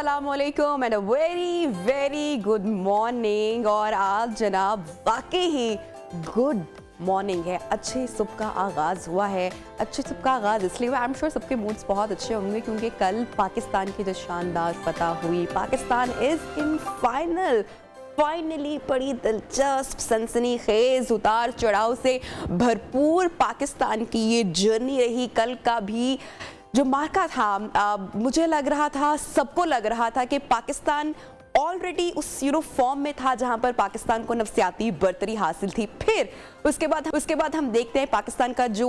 अस्सलामुअलैकुम and a very very good morning. और आज जनाब वाकई ही गुड मॉर्निंग है, अच्छे सुबह का आगाज़ हुआ है। अच्छे सुबह का आगाज़ इसलिए हुआ, आई एम श्योर सबके मूड्स बहुत अच्छे होंगे क्योंकि कल पाकिस्तान की जो शानदार फतह हुई, Pakistan is in final. Finally बड़ी दिलचस्प सनसनीखेज उतार चढ़ाव से भरपूर पाकिस्तान की ये जर्नी रही। कल का भी जो मार्का था, मुझे लग रहा था, सबको लग रहा था कि पाकिस्तान ऑलरेडी उस फॉर्म में था जहां पर पाकिस्तान को नफसियाती बर्तरी हासिल थी। फिर उसके बाद हम देखते हैं पाकिस्तान का जो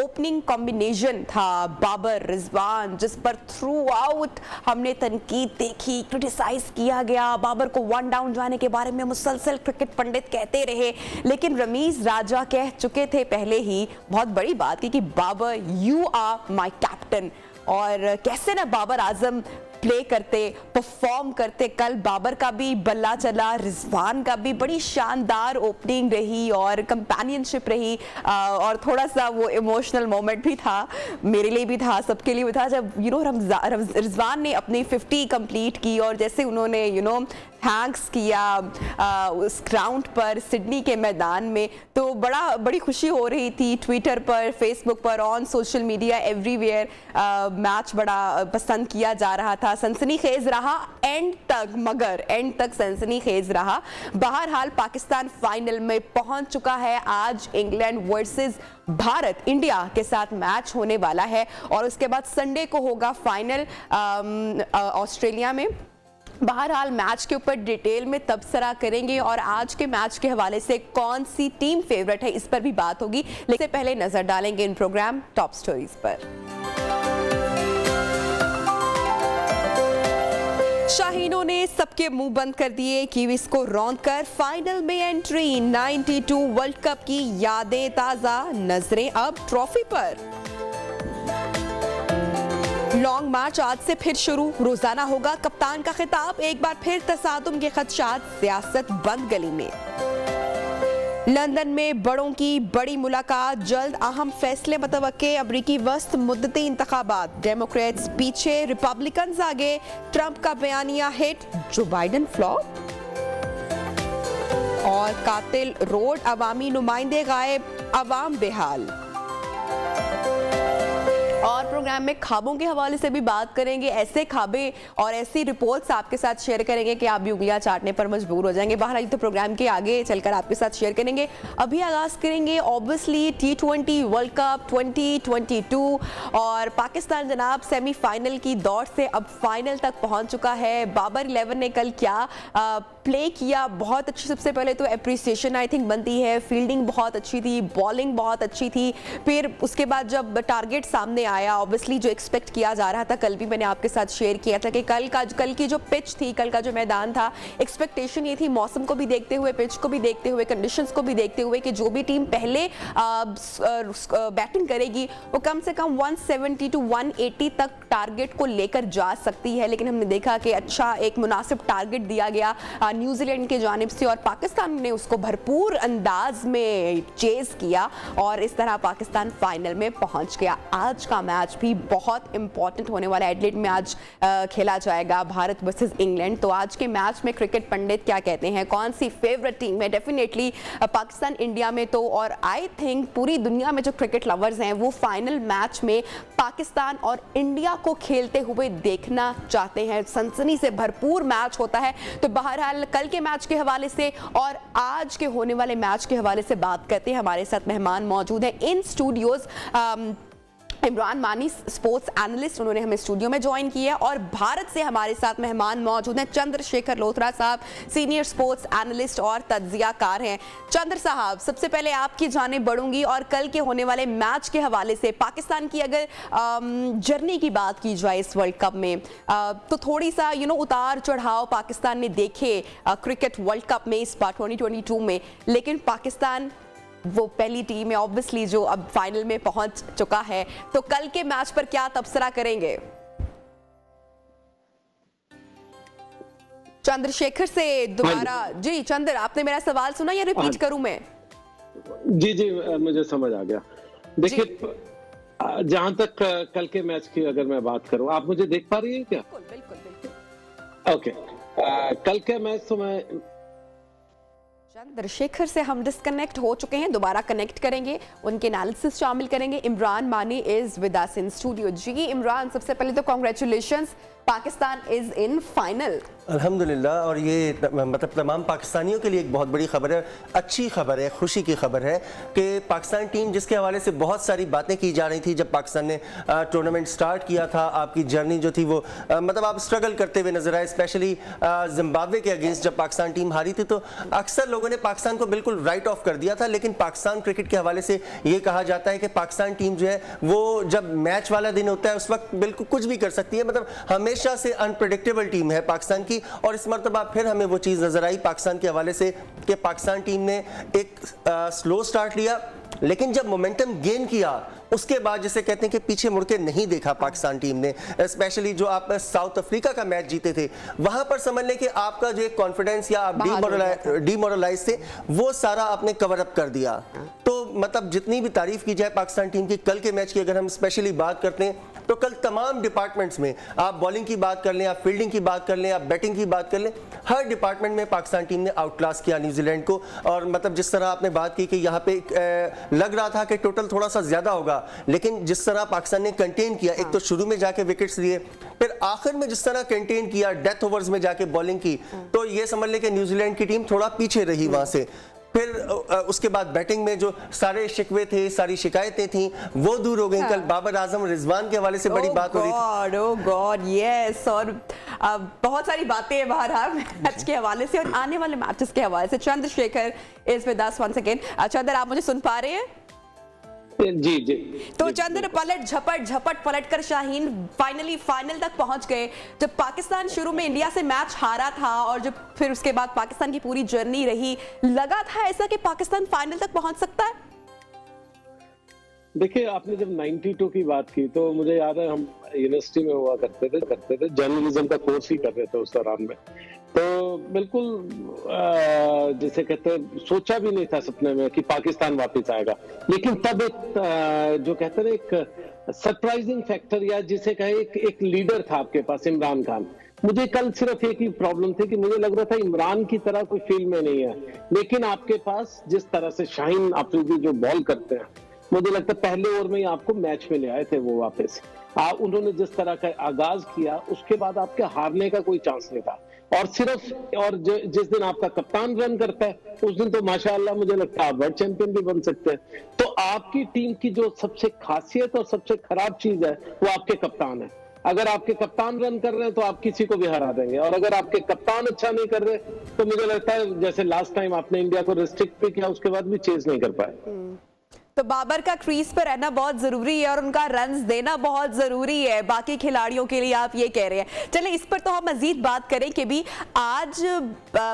ओपनिंग कॉम्बिनेशन था, बाबर रिजवान, जिस पर थ्रू आउट हमने तनकीद देखी, क्रिटिसाइज किया गया। बाबर को वन डाउन जाने के बारे में मुसलसल क्रिकेट पंडित कहते रहे, लेकिन रमीज राजा कह चुके थे पहले ही, बहुत बड़ी बात की कि Babar you are my captain. और कैसे ना बाबर आजम प्ले करते, परफॉर्म करते। कल बाबर का भी बल्ला चला, रिजवान का भी बड़ी शानदार ओपनिंग रही और कंपेनियनशिप रही। और थोड़ा सा वो इमोशनल मोमेंट भी था, मेरे लिए भी था, सबके लिए भी था, जब रिजवान ने अपनी 50 कंप्लीट की और जैसे उन्होंने थैंक्स किया उस ग्राउंड पर सिडनी के मैदान में, तो बड़ी खुशी हो रही थी। ट्विटर पर, फेसबुक पर, on social media everywhere match बड़ा पसंद किया जा रहा था। सनसनीखेज रहा एंड तक, मगर एंड तक सनसनीखेज रहा। बहरहाल पाकिस्तान फाइनल में पहुंच चुका है। आज इंग्लैंड वर्सेस भारत, इंडिया के साथ मैच होने वाला है और उसके बाद संडे को होगा फाइनल ऑस्ट्रेलिया में। बहरहाल मैच के ऊपर डिटेल में तबसरा करेंगे और आज के मैच के हवाले से कौन सी टीम फेवरेट है इस पर भी बात होगी। लेकिन इससे पहले नजर डालेंगे इन प्रोग्राम टॉप स्टोरीज पर। शाहीनों ने सबके मुंह बंद कर दिए, कीवीज को रौंद कर फाइनल में एंट्री। 92 वर्ल्ड कप की यादें ताजा, नजरें अब ट्रॉफी पर। लॉन्ग मार्च आज से फिर शुरू, रोजाना होगा कप्तान का खिताब। एक बार फिर तसादुम के खदशात, सियासत बंद गली में। लंदन में बड़ों की बड़ी मुलाकात, जल्द अहम फैसले मतवक्के। अमरीकी वस्त मुद्दती इंतखाबात, डेमोक्रेट्स पीछे, रिपब्लिकन्स आगे। ट्रंप का बयानिया हिट, जो बाइडन फ्लॉप। और कातिल रोड, अवामी नुमाइंदे गायब, अवाम बेहाल। और प्रोग्राम में ख्वाबों के हवाले से भी बात करेंगे। ऐसे ख्वाबे और ऐसी रिपोर्ट्स आपके साथ शेयर करेंगे कि आप भी उंगलियां चाटने पर मजबूर हो जाएंगे। बहरहाल तो प्रोग्राम के आगे चलकर आपके साथ शेयर करेंगे। अभी आगाज करेंगे ऑब्वियसली T20 वर्ल्ड कप 2022 और पाकिस्तान जनाब सेमीफाइनल की दौड़ से अब फाइनल तक पहुंच चुका है। बाबर 11 ने कल क्या प्ले किया, बहुत अच्छी। सबसे पहले तो अप्रिसिएशन आई थिंक बनती है, फील्डिंग बहुत अच्छी थी, बॉलिंग बहुत अच्छी थी। फिर उसके बाद जब टारगेट सामने आया, ऑब्वियसली जो एक्सपेक्ट किया जा रहा था, कल भी मैंने आपके साथ शेयर किया था कि कल की जो पिच थी, कल का जो मैदान था, एक्सपेक्टेशन ये थी, मौसम को भी देखते हुए, पिच को भी देखते हुए, कंडीशंस को भी देखते हुए, कि जो भी टीम पहले बैटिंग करेगी वो कम से कम 170 to 180 तक टारगेट को लेकर जा सकती है। लेकिन हमने देखा कि अच्छा एक मुनासिब टारगेट दिया गया न्यूजीलैंड की जानिब से और पाकिस्तान ने उसको भरपूर अंदाज में चेज किया और इस तरह पाकिस्तान फाइनल में पहुंच गया। आज का मैच भी बहुत इंपॉर्टेंट होने वाला है। एडिलेड में आज खेला जाएगा भारत वर्सेस इंग्लैंड। तो आज के मैच में क्रिकेट पंडित क्या कहते हैं, कौन सी फेवरेट टीम है? डेफिनेटली पाकिस्तान इंडिया में तो, और आई थिंक पूरी दुनिया में जो क्रिकेट लवर्स हैं वो फाइनल मैच में पाकिस्तान और इंडिया को खेलते हुए देखना चाहते हैं। सनसनी से भरपूर मैच होता है। तो बहरहाल कल के मैच के हवाले से और आज के होने वाले मैच के हवाले से बात करते हैं। हमारे साथ मेहमान मौजूद हैं इन स्टूडियोज। इमरान मानी, स्पोर्ट्स एनालिस्ट, उन्होंने हमें स्टूडियो में ज्वाइन किया है। और भारत से हमारे साथ मेहमान मौजूद हैं चंद्रशेखर लोथरा साहब, सीनियर स्पोर्ट्स एनालिस्ट और तज्जियाकार हैं। चंद्र साहब, सबसे पहले आपकी जानिब बढ़ूंगी और कल के होने वाले मैच के हवाले से पाकिस्तान की अगर जर्नी की बात की जाए इस वर्ल्ड कप में, तो थोड़ी सा उतार चढ़ाव पाकिस्तान ने देखे क्रिकेट वर्ल्ड कप में इस बार 2022 में, लेकिन पाकिस्तान वो पहली टीम है ऑब्वियसली जो अब फाइनल में पहुंच चुका है। तो कल के मैच पर क्या तबसरा करेंगे? चंद्रशेखर से दोबारा। जी चंद्र, आपने मेरा सवाल सुना या रिपीट करूं मैं? जी मुझे समझ आ गया। देखिए, जहां तक कल के मैच की अगर मैं बात करूं, आप मुझे देख पा रही हैं क्या? बिल्कुल बिल्कुल बिल्कुल। ओके, कल के मैच तो मैं चंद्रशेखर से हम डिस्कनेक्ट हो चुके हैं, दोबारा कनेक्ट करेंगे, उनके एनालिसिस शामिल करेंगे। Imran Mani is with us in studio. जी इमरान, सबसे पहले तो congratulations, Pakistan is in final. अल्हम्दुलिल्लाह, और ये मतलब तमाम पाकिस्तानियों के लिए एक बहुत बड़ी खबर है, अच्छी खबर है, खुशी की खबर है कि पाकिस्तान टीम जिसके हवाले से बहुत सारी बातें की जा रही थी जब पाकिस्तान ने टूर्नामेंट स्टार्ट किया था, आपकी जर्नी जो थी वो मतलब आप स्ट्रगल करते हुए नजर आए, स्पेशली जिम्बाब्वे के अगेंस्ट जब पाकिस्तान टीम हारी थी तो अक्सर लोगों ने पाकिस्तान को बिल्कुल राइट ऑफ कर दिया था। लेकिन पाकिस्तान क्रिकेट के हवाले से ये कहा जाता है कि पाकिस्तान टीम जो है वो जब मैच वाला दिन होता है उस वक्त बिल्कुल कुछ भी कर सकती है, मतलब हमेशा से अनप्रेडिक्टेबल टीम है पाकिस्तान की। और इस मरतबा फिर हमें वो चीज़ नजर आई पाकिस्तान के हवाले से कि पाकिस्तान टीम ने एक स्लो स्टार्ट लिया, लेकिन जब मोमेंटम गेन किया उसके बाद जिसे कहते हैं कि पीछे मुड़ के नहीं देखा पाकिस्तान टीम ने। स्पेशली जो आप साउथ अफ्रीका का मैच जीते थे वहां पर समझ लें कि आपका जो एक कॉन्फिडेंस या आप डीमोरलाइज थे वो सारा आपने कवर अप कर दिया। तो मतलब जितनी भी तारीफ की जाए पाकिस्तान टीम की, कल के मैच की अगर हम स्पेशली बात करते हैं तो कल तमाम डिपार्टमेंट्स में, आप बॉलिंग की बात कर लें, आप फील्डिंग की बात कर लें, आप बैटिंग की बात कर लें, हर डिपार्टमेंट में पाकिस्तान टीम ने आउट क्लास किया न्यूजीलैंड को। और मतलब जिस तरह आपने बात की कि यहाँ पे लग रहा था कि टोटल थोड़ा सा ज्यादा होगा, लेकिन जिस तरह पाकिस्तान ने कंटेन किया, एक तो शुरू में जाके विकेट्स लिए, फिर आखिर में जिस तरह कंटेन किया डेथ ओवर्स में जाके बॉलिंग की, तो ये समझ लें कि न्यूजीलैंड की टीम थोड़ा पीछे रही वहां से। फिर उसके बाद बैटिंग में जो सारे शिकवे थे, सारी शिकायतें थी, वो दूर हो गई। कल बाबर आजम रिजवान के हवाले से बड़ी बात हो रही थी। ओह गॉड यस, और बहुत सारी बातें हैं बहरहाल मैच के हवाले से और आने वाले मैचेस के हवाले से। Chandrashekhar is with us once again. Chandra, आप मुझे सुन पा रहे हैं? जी जी। तो चंद्र, पलट झपट पलट कर शाहीन फाइनली फाइनल तक पहुंच गए। जब पाकिस्तान शुरू में इंडिया से मैच हारा था और जब फिर उसके बाद पाकिस्तान की पूरी जर्नी रही, लगा था ऐसा कि पाकिस्तान फाइनल तक पहुंच सकता है? देखिए, आपने जब 92 की बात की तो मुझे याद है हम यूनिवर्सिटी में हुआ करते थे जर्नलिज्म का कोर्स ही कर रहे थे उस दौरान में। तो बिल्कुल जिसे कहते हैं सोचा भी नहीं था सपने में कि पाकिस्तान वापस आएगा। लेकिन तब एक जो कहते हैं एक सरप्राइजिंग फैक्टर या जिसे कहे एक लीडर था आपके पास, इमरान खान। मुझे कल सिर्फ एक ही प्रॉब्लम थी कि मुझे लग रहा था इमरान की तरह कोई फील्ड में नहीं है, लेकिन आपके पास जिस तरह से शाहीन अफरीदी जो बॉल करते हैं, मुझे लगता है पहले ओवर में ही आपको मैच में ले आए थे वो वापस। उन्होंने जिस तरह का आगाज किया उसके बाद आपके हारने का कोई चांस नहीं था। और जिस दिन आपका कप्तान रन करता है उस दिन तो माशाअल्लाह मुझे लगता है आप वर्ल्ड चैंपियन भी बन सकते हैं। तो आपकी टीम की जो सबसे खासियत और सबसे खराब चीज है वो आपके कप्तान है। अगर आपके कप्तान रन कर रहे हैं तो आप किसी को भी हरा देंगे, और अगर आपके कप्तान अच्छा नहीं कर रहे तो मुझे लगता है जैसे लास्ट टाइम आपने इंडिया को रिस्ट्रिक्ट भी किया उसके बाद भी चेज नहीं कर पाए। तो बाबर का क्रीज पर रहना बहुत जरूरी है और उनका रन्स देना बहुत जरूरी है बाकी खिलाड़ियों के लिए, आप ये कह रहे हैं। चलिए इस पर तो हम मजीद बात करें कि भी आज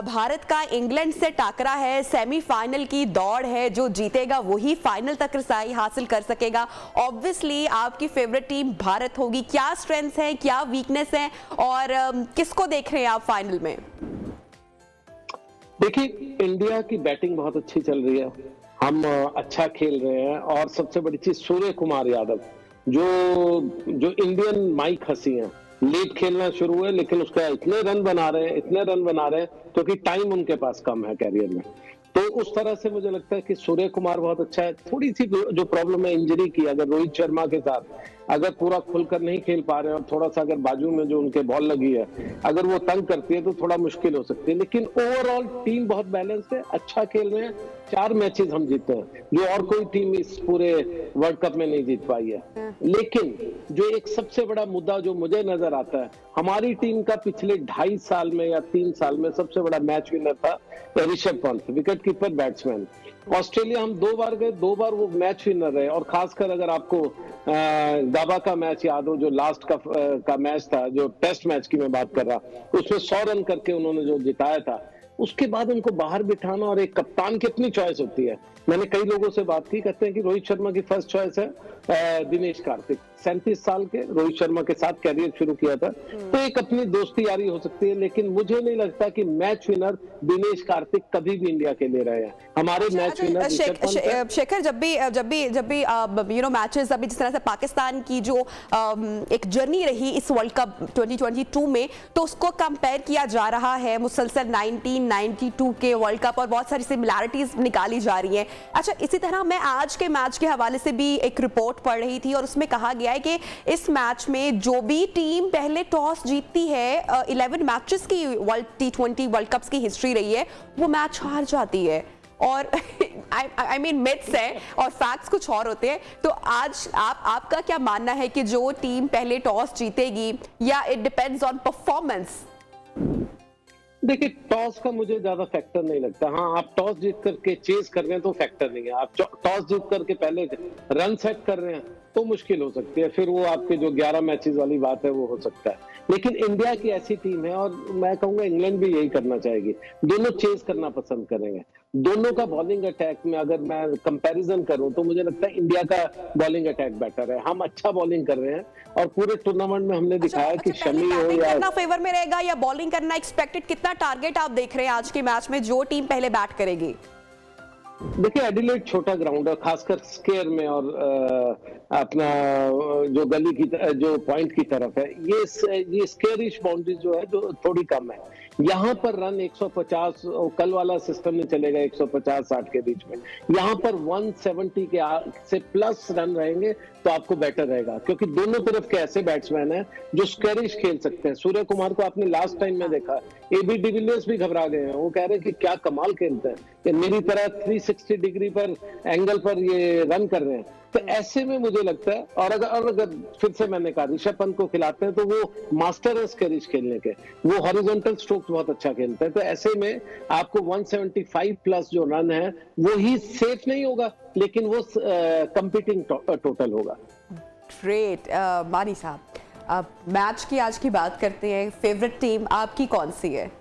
भारत का इंग्लैंड से टाकरा है, सेमीफाइनल की दौड़ है, जो जीतेगा वही फाइनल तक रसाई हासिल कर सकेगा। ऑब्वियसली आपकी फेवरेट टीम भारत होगी। क्या स्ट्रेंथ्स हैं, क्या वीकनेस है और किसको देख रहे हैं आप फाइनल में? देखिए, इंडिया की बैटिंग बहुत अच्छी चल रही है, हम अच्छा खेल रहे हैं, और सबसे बड़ी चीज सूर्य कुमार यादव जो इंडियन माइक हसी हैं, लेट खेलना शुरू हुए लेकिन उसका इतने रन बना रहे हैं क्योंकि टाइम उनके पास कम है कैरियर में। तो उस तरह से मुझे लगता है कि सूर्य कुमार बहुत अच्छा है। थोड़ी सी जो प्रॉब्लम है इंजरी की, अगर रोहित शर्मा के साथ अगर पूरा खुलकर नहीं खेल पा रहे हैं और थोड़ा सा अगर बाजू में जो उनके बॉल लगी है अगर वो तंग करती है तो थोड़ा मुश्किल हो सकती है। लेकिन ओवरऑल टीम बहुत बैलेंस्ड है, अच्छा खेल रहे हैं। 4 मैचेस हम जीते हैं जो और कोई टीम इस पूरे वर्ल्ड कप में नहीं जीत पाई है। लेकिन जो एक सबसे बड़ा मुद्दा जो मुझे नजर आता है, हमारी टीम का पिछले 2.5 साल में या 3 साल में सबसे बड़ा मैच विनर था Rishabh Pant, wicket keeper batsman. Australia हम 2 बार गए, 2 बार वो मैच विनर रहे। और खासकर अगर आपको गाबा का मैच याद हो, जो लास्ट का मैच था, जो टेस्ट मैच की मैं बात कर रहा, उसमें 100 रन करके उन्होंने जो जिताया था, उसके बाद उनको बाहर बिठाना, और एक कप्तान की अपनी चॉइस होती है मैंने कई लोगों से बात की, कहते हैं कि रोहित शर्मा की फर्स्ट चॉइस है दिनेश कार्तिक। 37 साल के रोहित शर्मा के साथ कैरियर शुरू किया था, तो एक अपनी दोस्ती यारी हो सकती है, लेकिन मुझे नहीं लगता कि मैच विनर दिनेश कार्तिक कभी भी इंडिया के लिए रहे हैं। हमारे मैच विनर शेखर, जब भी यू नो मैचेस अभी जिस तरह से पाकिस्तान की जो एक जर्नी रही इस वर्ल्ड कप 2022 में, तो उसको कंपेयर किया जा रहा है मुसलसल 1992 के वर्ल्ड कप और बहुत सारी सिमिलैरिटीज निकाली जा रही हैं। अच्छा, इसी तरह मैं आज के मैच के हवाले से भी एक रिपोर्ट पढ़ रही थी और उसमें कहा गया है कि इस मैच में जो भी टीम पहले टॉस जीतती है, 11 मैचेस की T20 वर्ल्ड कप्स की हिस्ट्री रही है, वो मैच हार जाती है। और आई मीन मिथ्स है और फैक्ट्स कुछ और होते हैं। तो आज आपका क्या मानना है कि जो टीम पहले टॉस जीतेगी, या इट डिपेंड्स ऑन परफॉर्मेंस? देखिए, टॉस का मुझे ज्यादा फैक्टर नहीं लगता। हाँ, आप टॉस जीत करके चेस कर रहे हैं तो फैक्टर नहीं है। आप टॉस जीत करके पहले रन सेट कर रहे हैं तो मुश्किल हो सकती है, फिर वो आपके जो 11 मैचेस वाली बात है वो हो सकता है। लेकिन इंडिया की ऐसी टीम है, और मैं कहूंगा इंग्लैंड भी यही करना चाहेगी, दोनों चेस करना पसंद करेंगे। दोनों का बॉलिंग अटैक में अगर मैं कंपैरिजन करूं तो मुझे लगता है इंडिया का बॉलिंग अटैक बेटर है। हम अच्छा बॉलिंग कर रहे हैं और पूरे टूर्नामेंट में हमने दिखाया कि शमी हो या करना फेवर में रहेगा या बॉलिंग करना एक्सपेक्टेड, कितना टारगेट आप देख रहे हैं आज के मैच में जो टीम पहले बैट करेगी? देखिए, एडिलेड छोटा ग्राउंड है, खासकर स्केयर में और अपना जो गली की जो पॉइंट की तरफ है, ये स्केयरिश बाउंड्री जो है जो थोड़ी कम है। यहाँ पर रन 150, कल वाला सिस्टम में चलेगा 150-60 के बीच में, यहाँ पर 170 के से प्लस रन रहेंगे तो आपको बेटर रहेगा, क्योंकि दोनों तरफ के ऐसे बैट्समैन हैं जो स्केरिश खेल सकते हैं। सूर्य कुमार को आपने लास्ट टाइम में देखा, AB डिविलियर्स भी घबरा गए हैं, वो कह रहे हैं कि क्या कमाल खेलते हैं, कि मेरी तरह 360 डिग्री पर एंगल पर ये रन कर रहे हैं। तो ऐसे में मुझे लगता है, और अगर फिर से मैंने कहा ऋषभ पंत को खिलाते हैं तो वो मास्टर है स्केरिश खेलने के, वो हॉरिजॉन्टल स्ट्रोक्स बहुत अच्छा खेलते हैं। तो ऐसे में आपको 175 प्लस जो रन है वो ही सेफ नहीं होगा, लेकिन वो कंपीटिंग टोटल होगा। ग्रेट। मानी साहब, अब मैच की आज की बात करते हैं, फेवरेट टीम आपकी कौन सी है?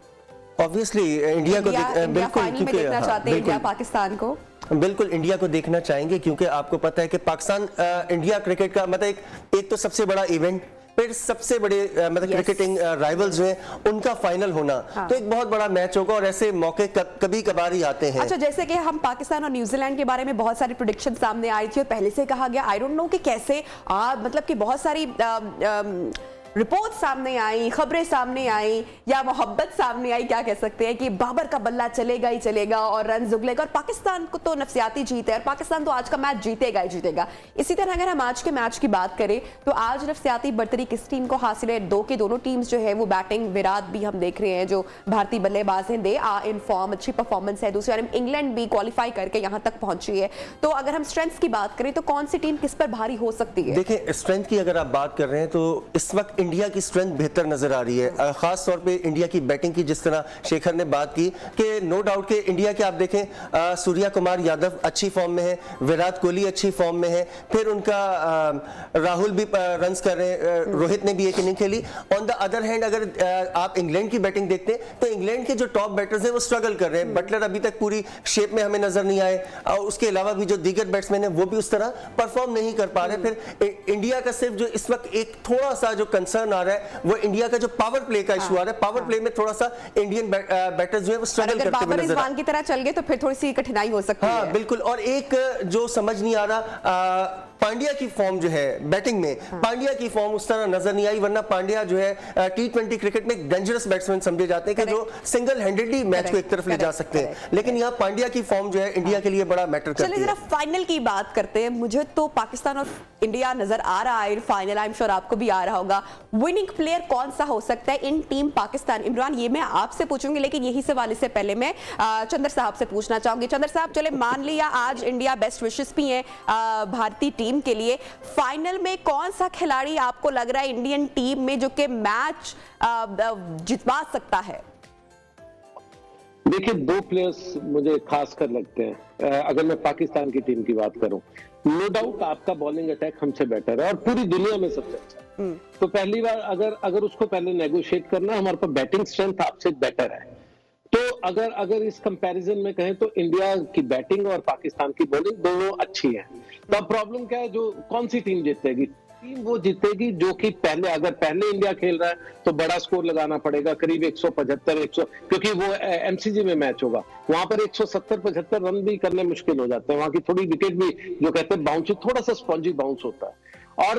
ऑब्वियसली इंडिया को बिल्कुल, क्योंकि देखना चाहते हैं इंडिया पाकिस्तान को। बिल्कुल इंडिया को देखना चाहेंगे, क्योंकि आपको पता है कि पाकिस्तान इंडिया क्रिकेट का मतलब एक तो सबसे बड़ा इवेंट, फिर सबसे बड़े मतलब क्रिकेटिंग राइवल्स जो हैं उनका फाइनल होना, तो एक बहुत बड़ा मैच होगा और ऐसे मौके कभी कभार ही आते हैं। अच्छा, जैसे कि हम पाकिस्तान और न्यूजीलैंड के बारे में बहुत सारी प्रेडिक्शन सामने आई थी और पहले से कहा गया, आई डोंट नो कि कैसे मतलब कि बहुत सारी रिपोर्ट सामने आई, खबरें सामने आई या मोहब्बत सामने आई, क्या कह सकते हैं, कि बाबर का बल्ला चलेगा ही चलेगा और रन उगलेगा और पाकिस्तान को तो नफसियाती जीत है और पाकिस्तान तो आज का मैच जीतेगा ही जीतेगा। इसी तरह अगर हम आज के मैच की बात करें तो आज नफसियाती बर्तरी किस टीम को हासिल है? दोनों टीम्स जो है वो बैटिंग, विराट भी हम देख रहे हैं जो भारतीय बल्लेबाज हैं, दे आर इन फॉर्म, अच्छी परफॉर्मेंस है। दूसरी तरफ इंग्लैंड भी क्वालिफाई करके यहाँ तक पहुंची है। तो अगर हम स्ट्रेंथ की बात करें तो कौन सी टीम किस पर भारी हो सकती है? देखिए, स्ट्रेंथ की अगर आप बात कर रहे हैं तो इस वक्त इंडिया की स्ट्रेंथ बेहतर नजर आ रही है, खास तौर पे इंडिया की बैटिंग की, जिस तरह शेखर ने बात की कि नो डाउट के इंडिया के आप देखें सूर्य कुमार यादव अच्छी फॉर्म में है, विराट कोहली अच्छी फॉर्म में है, फिर उनका राहुल भी रन्स कर रहे हैं, रोहित ने भी एक इनिंग खेली। ऑन द अदर हैंड अगर आप इंग्लैंड की बैटिंग देखते हैं तो इंग्लैंड के जो टॉप बैटर्स हैं वो स्ट्रगल कर रहे हैं। बटलर अभी तक पूरी शेप में हमें नजर नहीं आए और उसके अलावा भी जो दीगर बैट्समैन है वो भी उस तरह परफॉर्म नहीं कर पा रहे। फिर इंडिया का सिर्फ जो इस वक्त एक थोड़ा सा जो कंसर्न आ रहा है वो इंडिया का जो पावर प्ले का इशू आ रहा है, पावर प्ले में थोड़ा सा इंडियन बैटर्स जो है वो स्ट्रगल करते हुए नजर आ रहे हैं। की तरह चल गए तो फिर थोड़ी सी कठिनाई हो सकती है। हाँ बिल्कुल, और एक जो समझ नहीं आ रहा, पांड्या की फॉर्म जो है बैटिंग में, पांड्या की फॉर्म उस तरह नजर नहीं आई, वरना पांड्या जो है T20 क्रिकेट में एक डेंजरस बैट्समैन समझे जाते हैं कि जो सिंगल हैंडेडली मैच को एक तरफ ले जा सकते हैं, लेकिन यहाँ पांड्या की फॉर्म जो है इंडिया के लिए बड़ा मैटर करती है। चलिए जरा फाइनल की बात करते हैं। मुझे तो पाकिस्तान और इंडिया नजर आ रहा है फाइनल, आई एम श्योर आपको भी आ रहा होगा। विनिंग प्लेयर कौन सा हो सकता है इन टीम पाकिस्तान? इमरान, ये मैं आपसे पूछूंगी, लेकिन यही सवाल से पहले मैं चंद्र साहब से पूछना चाहूंगी। चंद्र साहब, चले मान लिया आज इंडिया बेस्ट विशेस भी है भारतीय टीम के लिए, फाइनल में कौन सा खिलाड़ी आपको लग रहा है इंडियन टीम में जो कि मैच जितवा सकता है? देखिए, दो प्लेयर्स मुझे खास कर लगते हैं। अगर मैं पाकिस्तान की टीम की बात करूं, नो डाउट आपका बॉलिंग अटैक हमसे बेटर है और पूरी दुनिया में सबसे अच्छा। तो पहली बार अगर उसको पहले नेगोशिएट करना है, हमारे पास बैटिंग स्ट्रेंथ आपसे बेटर है, तो अगर इस कंपैरिजन में कहें तो इंडिया की बैटिंग और पाकिस्तान की बॉलिंग दोनों अच्छी है। तो अब प्रॉब्लम क्या है, जो कौन सी टीम जीतेगी? टीम वो जीतेगी जो कि अगर पहले इंडिया खेल रहा है तो बड़ा स्कोर लगाना पड़ेगा, करीब 175 100, क्योंकि वो एमसीजी में मैच होगा, वहां पर 170-75 रन भी करने मुश्किल हो जाते हैं। वहां की थोड़ी विकेट भी जो कहते हैं बाउंस, थोड़ा सा स्पॉन्जी बाउंस होता है। और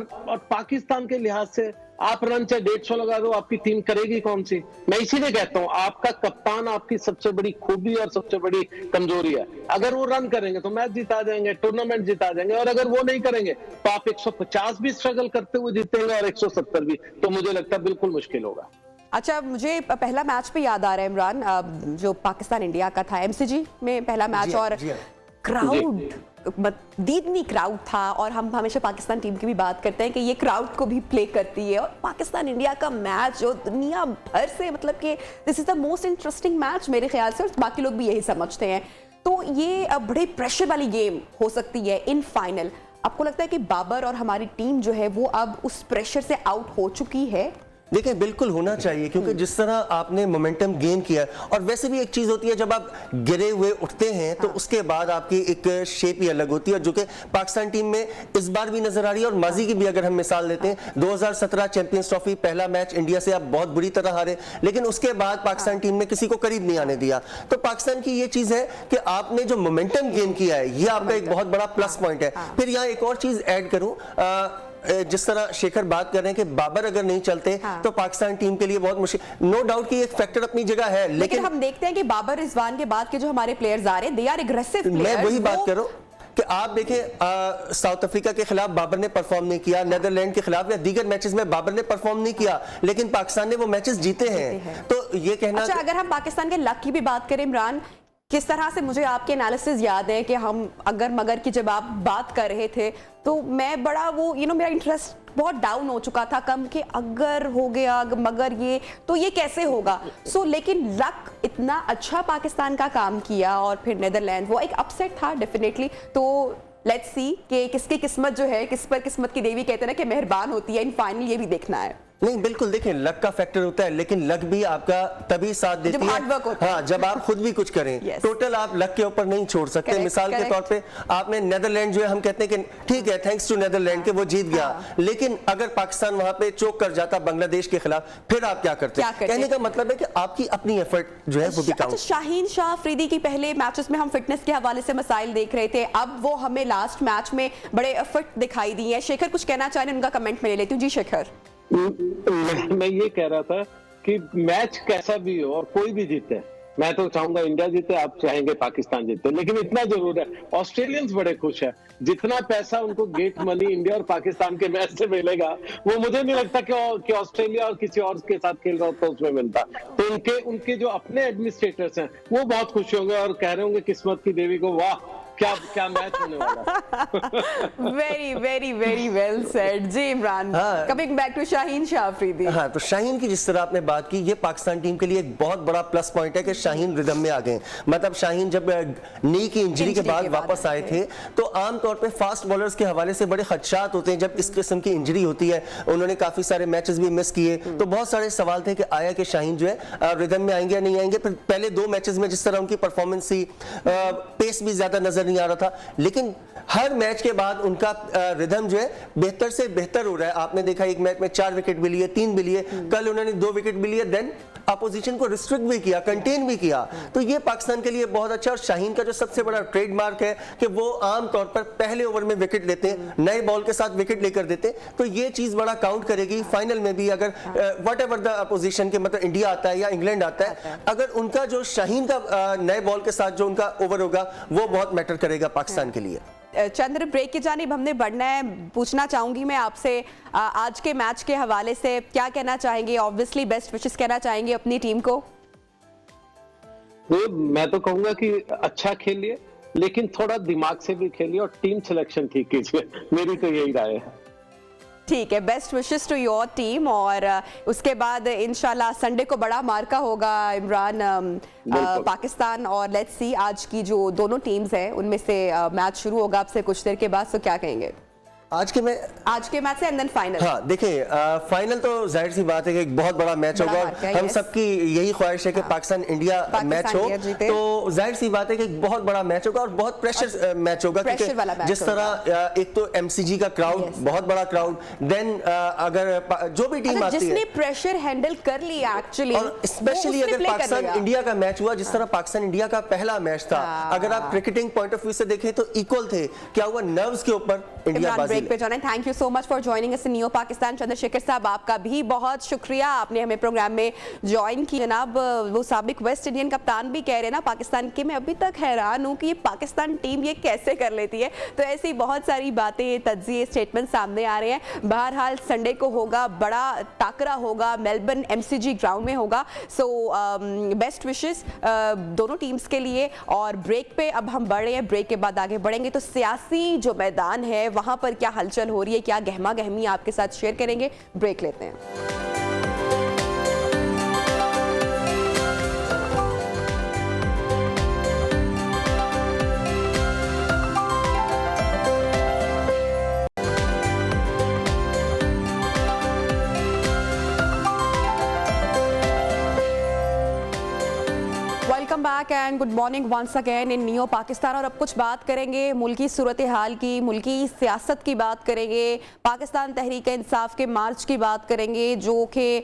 पाकिस्तान के लिहाज से आप रन चाहे 150 लगा दो, आपकी टीम करेगी कौन सी? मैं इसीलिए कहता हूं आपका कप्तान आपकी सबसे बड़ी खूबी और सबसे बड़ी कमजोरी है। अगर वो रन करेंगे तो मैच जिता जाएंगे, टूर्नामेंट जिता जाएंगे, और अगर वो नहीं करेंगे तो आप 150 भी स्ट्रगल करते हुए जीतेंगे और 170 भी, तो मुझे लगता है बिल्कुल मुश्किल होगा। अच्छा, मुझे पहला मैच पे याद आ रहा है इमरान, जो पाकिस्तान इंडिया का था, एमसीजी में पहला मैच, और क्राउड, दीदनी क्राउड था, और हम हमेशा पाकिस्तान टीम की भी बात करते हैं कि ये क्राउड को भी प्ले करती है, और पाकिस्तान इंडिया का मैच जो दुनिया भर से, मतलब कि this is the most interesting match मेरे ख्याल से, और बाकी लोग भी यही समझते हैं। तो ये बड़े प्रेशर वाली गेम हो सकती है इन फाइनल। आपको लगता है कि बाबर और हमारी टीम जो है वो अब उस प्रेशर से आउट हो चुकी है? देखिए, बिल्कुल होना चाहिए, क्योंकि जिस तरह आपने मोमेंटम गेन किया, और वैसे भी एक चीज होती है जब आप गिरे हुए उठते हैं तो उसके बाद आपकी एक शेप ही अलग होती है, जो कि पाकिस्तान टीम में इस बार भी नजर आ रही है। और माजी की भी अगर हम मिसाल लेते हैं, 2017 चैंपियंस ट्रॉफी पहला मैच इंडिया से आप बहुत बुरी तरह हारे, लेकिन उसके बाद पाकिस्तान टीम ने किसी को करीब नहीं आने दिया। तो पाकिस्तान की ये चीज है कि आपने जो मोमेंटम गेन किया है, ये आपका एक बहुत बड़ा प्लस पॉइंट है। फिर यहाँ एक और चीज ऐड करूं, जिस तरह शेखर बात कर रहे हैं कि बाबर अगर नहीं चलते तो पाकिस्तान टीम के लिए बहुत मुश्किल, नो डाउट कि एक फैक्टर अपनी जगह है, लेकिन हम देखते हैं कि बाबर रिजवान के बाद के जो हमारे प्लेयर्स आ रहे हैं, दे आर एग्रेसिव प्लेयर्स। मैं वही बात कर रहा हूं कि आप देखें, साउथ अफ्रीका के खिलाफ बाबर ने परफॉर्म नहीं किया, नेदरलैंड के खिलाफ या दीगर मैचेस में बाबर ने परफॉर्म नहीं किया, लेकिन पाकिस्तान ने वो मैचेस जीते हैं। तो ये कहना, अच्छा, अगर हम पाकिस्तान के लक की भी बात करें इमरान, किस तरह से मुझे आपके एनालिसिस याद है कि हम अगर मगर की जब आप बात कर रहे थे तो मैं बड़ा वो मेरा इंटरेस्ट बहुत डाउन हो चुका था, कम कि अगर हो गया मगर ये तो ये कैसे होगा। लेकिन लक इतना अच्छा पाकिस्तान का काम किया, और फिर नेदरलैंड वो एक अपसेट था डेफिनेटली। तो लेट्स सी कि किसकी किस्मत जो है, किस पर किस्मत की देवी कहते हैं ना कि मेहरबान होती है, इन फाइनल ये भी देखना है। नहीं, बिल्कुल, देखिए, लक का फैक्टर होता है, लेकिन लक भी आपका तभी साथ देती है हाँ, जब आप खुद भी कुछ करें। टोटल आप लक के ऊपर नहीं छोड़ सकते। मिसाल के तौर पे आपने नेदरलैंड जो है, हम कहते हैं कि ठीक है, थैंक्स टू नेदरलैंड के वो जीत गया, लेकिन अगर पाकिस्तान वहां पे चोक कर जाता बांग्लादेश के खिलाफ, फिर आप क्या करते? कहने का मतलब है कि आपकी अपनी एफर्ट जो है वो भी काउंट। शाहीन शाह अफरीदी की पहले मैचेस में हम फिटनेस के हवाले से मसाइल देख रहे थे, अब वो हमें लास्ट मैच में बड़े एफर्ट दिखाई दी है। शेखर कुछ कहना चाह रहे हैं, उनका कमेंट में ले लेती हूँ। जी शेखर। मैं ये कह रहा था कि मैच कैसा भी हो और कोई भी जीते, मैं तो चाहूंगा इंडिया जीते, आप चाहेंगे पाकिस्तान जीते, लेकिन इतना जरूर है, ऑस्ट्रेलियंस बड़े खुश है। जितना पैसा उनको गेट मनी इंडिया और पाकिस्तान के मैच से मिलेगा, वो मुझे नहीं लगता कि ऑस्ट्रेलिया और किसी और के साथ खेल रहा हो तो उसमें मिलता। तो उनके जो अपने एडमिनिस्ट्रेटर्स हैं वो बहुत खुश होंगे और कह रहे होंगे किस्मत की देवी को, वाह क्या मैच होने वाला। Very very very well said. जी Imran, coming back to Shaheen Shah Afridi. हाँ, तो शाहीन की जिस तरह आपने बात की, ये पाकिस्तान टीम के लिए एक बहुत बड़ा प्लस पॉइंट है कि शाहीन रिदम में आ गए। मतलब शाहीन जब नी की इंजरी के बाद वापस आए थे, तो आमतौर पे फास्ट बॉलर्स के हवाले से बड़े खदशात होते हैं जब इस किस्म की इंजरी होती है। उन्होंने काफी सारे मैचेस भी मिस किए, तो बहुत सारे सवाल थे कि आया कि शाहीन जो है रिदम में आएंगे या नहीं आएंगे। फिर पहले 2 मैचेस में जिस तरह उनकी परफॉर्मेंस थी, पेस भी ज्यादा नजर नहीं आ रहा था, लेकिन हर मैच के बाद उनका रिदम जो है बेहतर से बेहतर हो रहा है। आपने देखा एक मैच में 4 विकेट भी लिए, 3 भी लिए, कल उन्होंने 2 विकेट भी लिए, देन अपोजिशन को रिस्ट्रिक्ट भी किया, कंटेन भी किया। तो ये पाकिस्तान के लिए बहुत अच्छा। और शाहीन का जो सबसे बड़ा ट्रेडमार्क है कि वो आमतौर पर पहले ओवर में विकेट लेते हैं, नए बॉल के साथ विकेट लेकर देते हैं, तो ये चीज बड़ा काउंट करेगी फाइनल में भी। अगर वट एवर द अपोजिशन के, मतलब इंडिया आता है या इंग्लैंड आता है, अगर उनका जो शाहीन का नए बॉल के साथ जो उनका ओवर होगा वो बहुत मैटर करेगा पाकिस्तान के लिए। चंद्र, ब्रेक की जानिब हमने बढ़ना है। पूछना चाहूंगी मैं आपसे, आज के मैच के हवाले से क्या कहना चाहेंगे? ऑब्वियसली बेस्ट विशेस कहना चाहेंगे अपनी टीम को। मैं तो कहूंगा कि अच्छा खेलिए, लेकिन थोड़ा दिमाग से भी खेलिए और टीम सिलेक्शन ठीक कीजिए, मेरी तो यही राय है। ठीक है, best wishes to your team. और उसके बाद इंशाल्लाह संडे को बड़ा मार्का होगा इमरान, पाकिस्तान और लेट्स सी आज की जो दोनों टीम्स हैं उनमें से मैच शुरू होगा आपसे कुछ देर के बाद, तो क्या कहेंगे? आज के मैच से एंड देन फाइनल। हाँ देखिए, फाइनल तो जाहिर सी बात है कि एक बहुत बड़ा मैच होगा और हम सबकी यही ख्वाहिश है कि पाकिस्तान इंडिया मैच हो, तो जाहिर सी बात है कि एक बहुत बड़ा मैच होगा और बहुत प्रेशर मैच होगा, क्योंकि जिस तरह एक तो एमसीजी का क्राउड, बहुत बड़ा क्राउड, देन अगर जो भी टीम आती है जिसने प्रेशर हैंडल कर लिया एक्चुअली, और स्पेशली अगर पाकिस्तान इंडिया का मैच हुआ जिस तरह पाकिस्तान इंडिया का पहला मैच था, अगर आप क्रिकेटिंग पॉइंट ऑफ व्यू से देखें तो इक्वल थे। क्या हुआ, नर्व्स के ऊपर इंडिया बाजी पे जाना। Thank you so much for joining us in Neo Pakistan. Chandrashekhar साहब, आपका भी बहुत शुक्रिया, आपने हमें प्रोग्राम में ज्वाइन किया। जनाब, वो साबिक वेस्ट इंडियन कप्तान भी कह रहे हैं ना पाकिस्तान के, मैं अभी तक हैरान हूं कि ये पाकिस्तान टीम ये कैसे कर लेती है। तो ऐसी बहुत सारी बातें, तज्जिए, स्टेटमेंट सामने आ रहे हैं। बहरहाल संडे को होगा, बड़ा टाकरा होगा, मेलबर्न एमसीजी ग्राउंड में होगा। सो बेस्ट विशेस दोनों टीम्स के लिए। और ब्रेक पे अब हम बढ़ रहे हैं, ब्रेक के बाद आगे बढ़ेंगे तो सियासी जो मैदान है वहां पर क्या हलचल हो रही है, क्या गहमा गहमी आपके साथ शेयर करेंगे। ब्रेक लेते हैं। Welcome back and good morning once again in Neo Pakistan. और अब कुछ बात करेंगे मुल्की सूरत हाल की, मुल्की सियासत की बात करेंगे, पाकिस्तान तहरीक इंसाफ के मार्च की बात करेंगे जो कि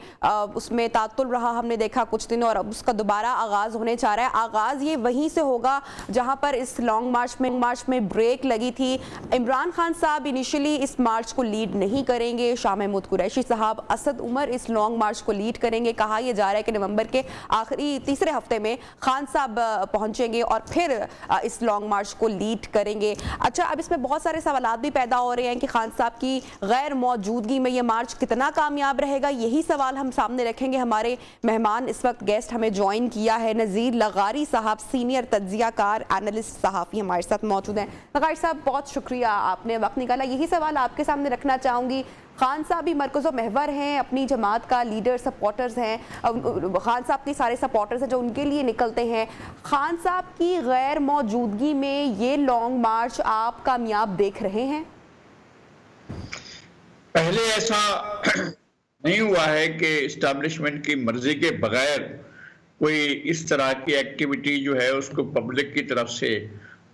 उसमें तातुल रहा, हमने देखा कुछ दिन, और अब उसका दोबारा आगाज़ होने जा रहा है। आगाज़ ये वहीं से होगा जहां पर इस लॉन्ग मार्च में ब्रेक लगी थी। इमरान खान साहब इनिशियली इस मार्च को लीड नहीं करेंगे, शाह महमूद कुरैशी साहब, असद उमर इस लॉन्ग मार्च को लीड करेंगे। कहा यह जा रहा है कि नवंबर के आखिरी तीसरे हफ्ते में खान साहब पहुंचेंगे और फिर इस लॉन्ग मार्च को लीड करेंगे। अच्छा, अब इसमें बहुत सारे सवालात भी पैदा हो रहे हैं कि खान साहब की गैर मौजूदगी में ये मार्च कितना कामयाब रहेगा। यही सवाल हम सामने रखेंगे। हमारे मेहमान इस वक्त गेस्ट हमें ज्वाइन किया है नज़ीर लगारी साहब, सीनियर तज्जियाकार एनालिस्ट सहाफ़ी हमारे साथ मौजूद हैं। लगारी साहब, बहुत शुक्रिया, आपने वक्त निकाला। यही सवाल आपके सामने रखना चाहूँगी। खान साहब भी मरकज़ो महवर हैं, अपनी जमात का लीडर, सपोर्टर्स हैं, खान साहब के सारे सपोर्टर्स हैं जो उनके लिए निकलते हैं। खान साहब की गैर मौजूदगी में ये लॉन्ग मार्च आप कामयाब देख रहे हैं? पहले ऐसा नहीं हुआ है कि इस्टेब्लिशमेंट की मर्जी के बगैर कोई इस तरह की एक्टिविटी जो है उसको पब्लिक की तरफ से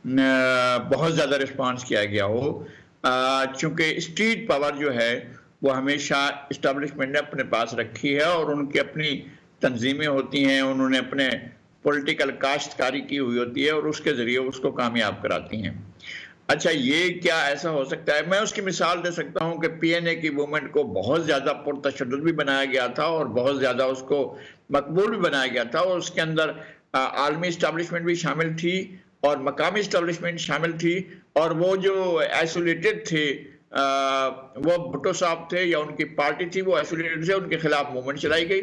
बहुत ज़्यादा रिस्पांस किया गया हो। चूंकि स्ट्रीट पावर जो है वो हमेशा इस्टेब्लिशमेंट ने अपने पास रखी है और उनकी अपनी तंजीमें होती हैं, उन्होंने अपने पॉलिटिकल काश्तकारी की हुई होती है और उसके ज़रिए उसको कामयाब कराती हैं। अच्छा, ये क्या ऐसा हो सकता है? मैं उसकी मिसाल दे सकता हूँ कि पीएनए की मूवमेंट को बहुत ज़्यादा पुरतशद्दुद भी बनाया गया था और बहुत ज़्यादा उसको मकबूल भी बनाया गया था, और उसके अंदर आलमी इस्टेब्लिशमेंट भी शामिल थी और मकामी इस्टेब्लिशमेंट शामिल थी, और वो जो आइसोलेटेड थे वो भुट्टो साहब थे या उनकी पार्टी थी, वो आइसोलेटेड थे, उनके खिलाफ मूवमेंट चलाई गई।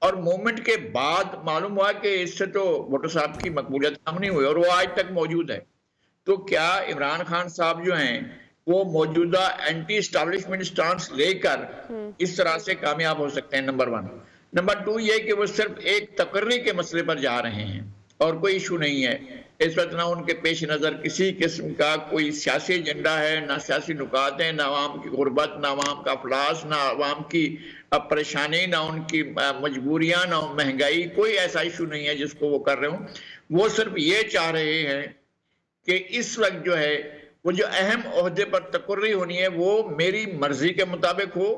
और मूवमेंट के बाद मालूम हुआ कि इससे तो भुट्टो साहब की मकबूलियत कम नहीं हुई और वो आज तक मौजूद है। तो क्या इमरान खान साहब जो हैं वो मौजूदा एंटी इस्टेब्लिशमेंट स्टांस लेकर इस तरह से कामयाब हो सकते हैं? नंबर 1। नंबर 2 ये कि वो सिर्फ एक तकर्री के मसले पर जा रहे हैं और कोई इशू नहीं है इस वक्त, ना उनके पेश नज़र किसी किस्म का कोई सियासी एजेंडा है, ना सियासी नुकात हैं, ना आवाम की गुर्बत, ना आवाम का अफलास, ना आवाम की परेशानी, ना उनकी मजबूरियां, ना महंगाई, कोई ऐसा इशू नहीं है जिसको वो कर रहे हों। वो सिर्फ ये चाह रहे हैं कि इस वक्त जो है वो जो अहम ओहदे पर तकर्री होनी है वो मेरी मर्जी के मुताबिक हो,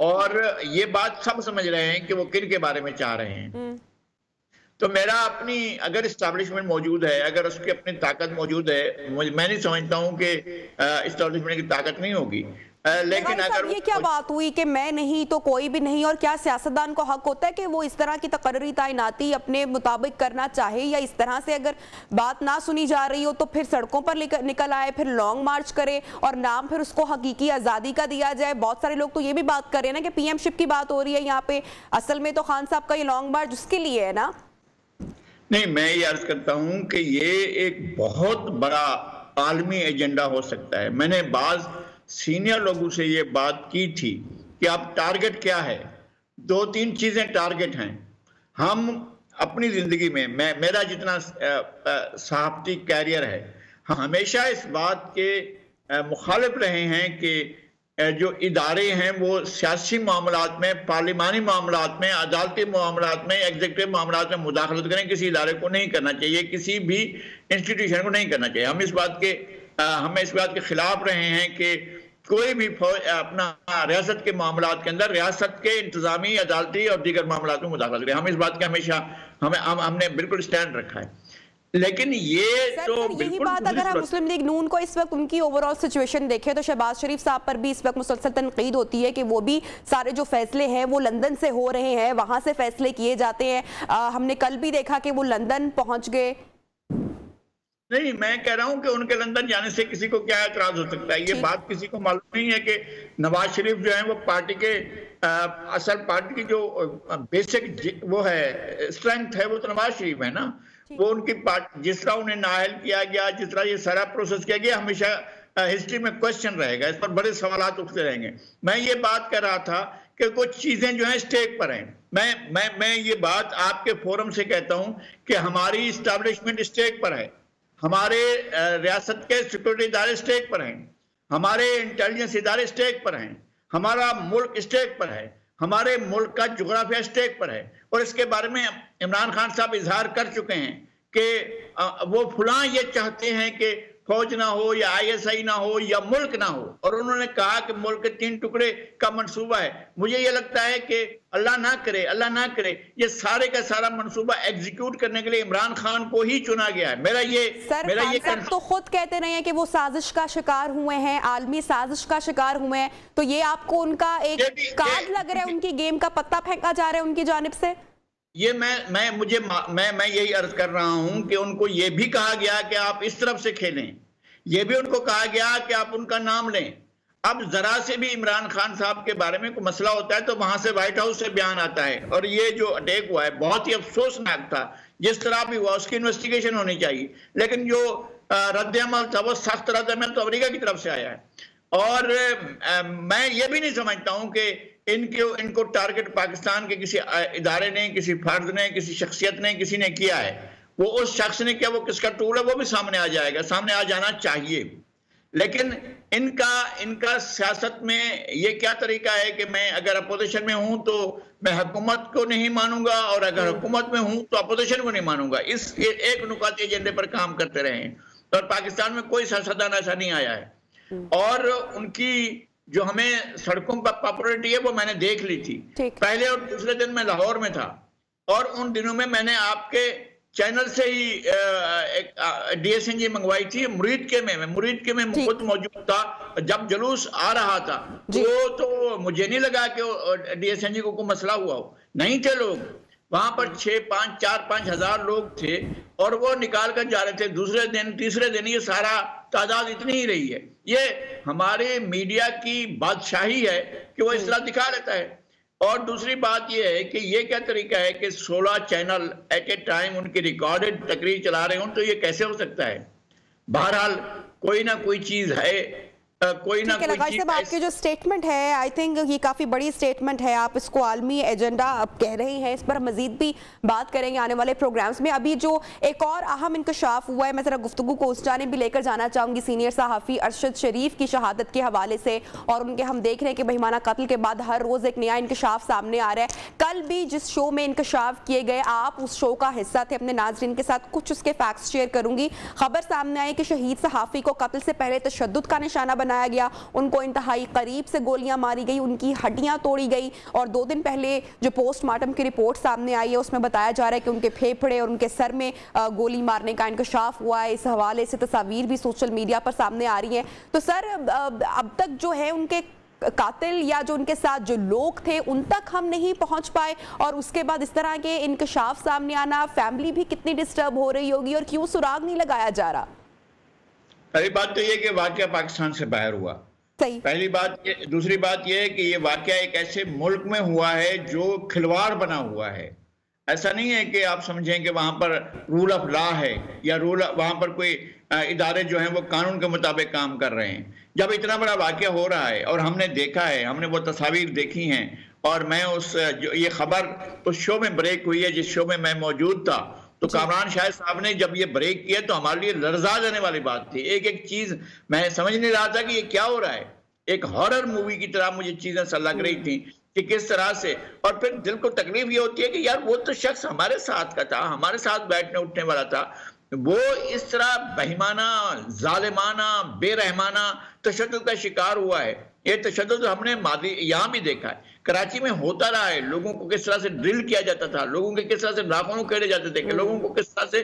और ये बात सब समझ रहे हैं कि वो किन के बारे में चाह रहे हैं। तो मेरा अपनी अगर इस्टेब्लिशमेंट मौजूद है, अगर उसकी अपनी ताकत मौजूद है, मैं नहीं समझता हूँ कि इस्टेब्लिशमेंट की ताकत नहीं होगी। लेकिन अगर ये क्या बात हुई कि मैं नहीं तो कोई भी नहीं, और क्या सियासतदान को हक होता है कि वो इस तरह की तकर्री तैनाती अपने मुताबिक करना चाहे, या इस तरह से अगर बात ना सुनी जा रही हो तो फिर सड़कों पर निकल आए, फिर लॉन्ग मार्च करे और नाम फिर उसको हकीकी आज़ादी का दिया जाए? बहुत सारे लोग तो ये भी बात कर रहे हैं ना कि पीएमशिप की बात हो रही है यहाँ पे, असल में तो खान साहब का ये लॉन्ग मार्च उसके लिए है ना? नहीं, मैं ये अर्ज करता हूं कि ये एक बहुत बड़ा आलमी एजेंडा हो सकता है। मैंने बाज सीनियर लोगों से ये बात की थी कि अब टारगेट क्या है। 2-3 चीजें टारगेट हैं। हम अपनी जिंदगी में, मेरा जितना सहाफती कैरियर है, हमेशा इस बात के मुखालिफ रहे हैं कि जो इदारे हैं वो सियासी मामलात में, पार्लिमानी मामलात में, अदालती मामलात में, एग्जीक्यूटिव मामलात में मुदाखलत करें। किसी इदारे को नहीं करना चाहिए, किसी भी इंस्टीट्यूशन को नहीं करना चाहिए। हम इस बात के खिलाफ रहे हैं कि कोई भी अपना रियासत के मामलात के अंदर रियासत के इंतजामी, अदालती और दीगर मामलात में मुदाखलत करें। हम इस बात के हमेशा हमने बिल्कुल स्टैंड रखा है। लेकिन ये तो यही बात अगर हम मुस्लिम लीग नून को इस वक्त उनकी ओवरऑल सिचुएशन देखें तो शहबाज शरीफ साहब पर भी इस वक्त मुसलसल तनकीद होती है कि वो भी सारे जो फैसले हैं वो लंदन से हो रहे हैं, वहां से फैसले किए जाते हैं। हमने कल भी देखा कि वो लंदन पहुंच गए। नहीं, मैं कह रहा हूं कि उनके लंदन जाने से किसी को क्या एतराज हो सकता है। ये बात किसी को मालूम नहीं है कि नवाज शरीफ जो है वो पार्टी के असल पार्टी की जो बेसिक वो है स्ट्रेंथ है वो तो नवाज शरीफ है ना। वो उनकी पार्टी जिस तरह उन्हें नाअहल किया गया, जिस तरह ये सारा प्रोसेस किया गया, हमेशा हिस्ट्री में क्वेश्चन रहेगा, इस पर बड़े सवालात उठते रहेंगे। मैं ये बात कर रहा था कि कुछ चीजें जो हैं स्टेक पर हैं। मैं ये बात आपके फोरम से कहता हूं कि हमारी इस्टेब्लिशमेंट स्टेक पर है, हमारे रियासत के सिक्योरिटी इदारे स्टेक पर हैं, हमारे इंटेलिजेंस इदारे स्टेक पर हैं, हमारा मुल्क स्टेक पर है, हमारे मुल्क का जोग्राफिया स्टेक पर है। और इसके बारे में इमरान खान साहब इजहार कर चुके हैं कि वो फलां ये चाहते हैं कि फौज ना हो या ISI ना हो या मुल्क ना हो, और उन्होंने कहा कि मुल्क के 3 टुकड़े का मंसूबा है। मुझे ये लगता है कि अल्लाह ना करे ये सारे का सारा मंसूबा एग्जीक्यूट करने के लिए इमरान खान को ही चुना गया है। मेरा ये तो खुद कहते रहे हैं कि वो साजिश का शिकार हुए हैं, आलमी साजिश का शिकार हुए हैं, तो ये आपको उनका एक कार्ड लग रहा है, उनकी गेम का पत्ता फेंका जा रहा है उनकी जानिब से? ये मैं यही अर्ज कर रहा हूं कि उनको ये भी कहा गया कि आप इस तरफ से खेलें, ये भी उनको कहा गया कि आप उनका नाम लें। अब जरा से भी इमरान खान साहब के बारे में कोई मसला होता है तो वहां से व्हाइट हाउस से बयान आता है, और ये जो अटैक हुआ है बहुत ही अफसोसनाक था। जिस तरह भी हुआ उसकी इन्वेस्टिगेशन होनी चाहिए, लेकिन जो रद्द-ए-अमल था वो सख्त रद्द-ए-अमल तो अमेरिका की तरफ से आया है। और मैं ये भी नहीं समझता हूं कि इनको टारगेट पाकिस्तान के किसी इदारे ने, किसी फर्द ने, किसी शख्सियत ने, किसी ने किया है। वो उस शख्स ने किया, वो किसका टूल है वो भी सामने आ जाएगा, सामने आ जाना चाहिए। लेकिन इनका सियासत में ये क्या तरीका है कि मैं अगर अपोजिशन में हूं तो मैं हुकूमत को नहीं मानूंगा, और अगर हुकूमत में हूं तो अपोजिशन को नहीं मानूंगा। इस एक नुकाते एजेंडे पर काम करते रहे हैं, और पाकिस्तान में कोई सियासतदान ऐसा नहीं आया है। और उनकी जो हमें सड़कों पर पॉपुलरिटी है वो मैंने देख ली थी। पहले और दूसरे दिन मैं लाहौर में था, और उन दिनों में मैंने आपके चैनल से ही एक DSNG मंगवाई थी मुरीद के में। मैं मुरीद के में खुद मौजूद था जब जुलूस आ रहा था। वो तो मुझे नहीं लगा कि DSNG को कोई मसला हुआ हो, नहीं थे लोग वहां पर 4-5 हजार लोग थे, और वो निकाल कर जा रहे थे। दूसरे दिन तीसरे दिन ये सारा तादाद इतनी ही रही है। ये हमारे मीडिया की बादशाही है कि वो इस तरह दिखा लेता है। और दूसरी बात ये है कि ये क्या तरीका है कि 16 चैनल एट ए टाइम उनकी रिकॉर्डेड तकरीर चला रहे हों, तो ये कैसे हो सकता है? बहरहाल कोई ना कोई चीज है, कोई ना कोई चीज। आपकी जो स्टेटमेंट है, आई थिंक ये काफी बड़ी स्टेटमेंट है। आप इसको आलमी एजेंडा आप कह रहे हैं, इस पर मजीद भी बात करेंगे आने वाले प्रोग्राम्स में। अभी जो एक और अहम इंकशाफ हुआ है, मैं जरा गुफ्तगू को उस जानिब भी लेकर जाना चाहूंगी। सीनियर सहाफ़ी अरशद शरीफ की शहादत के हवाले से, और उनके हम देख रहे हैं कि बहिमाना कत्ल के बाद हर रोज एक नया इंकशाफ सामने आ रहा है। कल भी जिस शो में इंकशाफ किए गए, आप उस शो का हिस्सा थे, अपने नाज़रीन के साथ कुछ उसके फैक्ट्स शेयर करूंगी। खबर सामने आई कि शहीद सहाफ़ी को कत्ल से पहले तशद्दुद का निशाना बनाया गया, उनको इंतहाई करीब से गोलियां मारी गई, उनकी हड्डियां तोड़ी गई। और 2 दिन पहले जो पोस्टमार्टम की रिपोर्ट सामने आई है उसमें बताया जा रहा है कि उनके फेफड़े और उनके सर में गोली मारने का इंकशाफ हुआ है। इस हवाले से तस्वीर भी सोशल मीडिया पर सामने आ रही हैं। तो सर, अब तक जो है उनके कातिल या जो उनके साथ जो लोग थे उन तक हम नहीं पहुंच पाए, और उसके बाद इस तरह के इंकशाफ सामने आना, फैमिली भी कितनी डिस्टर्ब हो रही होगी, और क्यों सुराग नहीं लगाया जा रहा? पहली बात तो ये कि वाकया पाकिस्तान से बाहर हुआ, सही। पहली बात ये। दूसरी बात ये है कि ये वाकया एक ऐसे मुल्क में हुआ है जो खिलवाड़ बना हुआ है। ऐसा नहीं है कि आप समझें कि वहां पर रूल ऑफ लॉ है, या वहां पर कोई इदारे जो हैं वो कानून के मुताबिक काम कर रहे हैं। जब इतना बड़ा वाकया हो रहा है, और हमने देखा है, हमने वो तस्वीर देखी हैं, और मैं ये खबर उस शो में ब्रेक हुई है जिस शो में मैं मौजूद था, तो कामरान शाह साहब ने जब ये ब्रेक किया तो हमारे लिए लर्जा देने वाली बात थी। एक एक चीज मैं समझ नहीं रहा था कि ये क्या हो रहा है। एक हॉरर मूवी की तरह मुझे चीजें सा लग रही थी कि किस तरह से, और फिर दिल को तकलीफ ये होती है कि यार वो तो शख्स हमारे साथ का था, हमारे साथ बैठने उठने वाला था, वो इस तरह बेईमाना, जालिमाना, बेरहमाना तशद्दुद का शिकार हुआ है। ये तशद्दुद हमने मादी यहाँ भी देखा है, कराची में होता रहा है। लोगों को किस तरह से ड्रिल किया जाता था, लोगों के किस तरह से नाखून उखेड़े जाते थे, लोगों को किस तरह से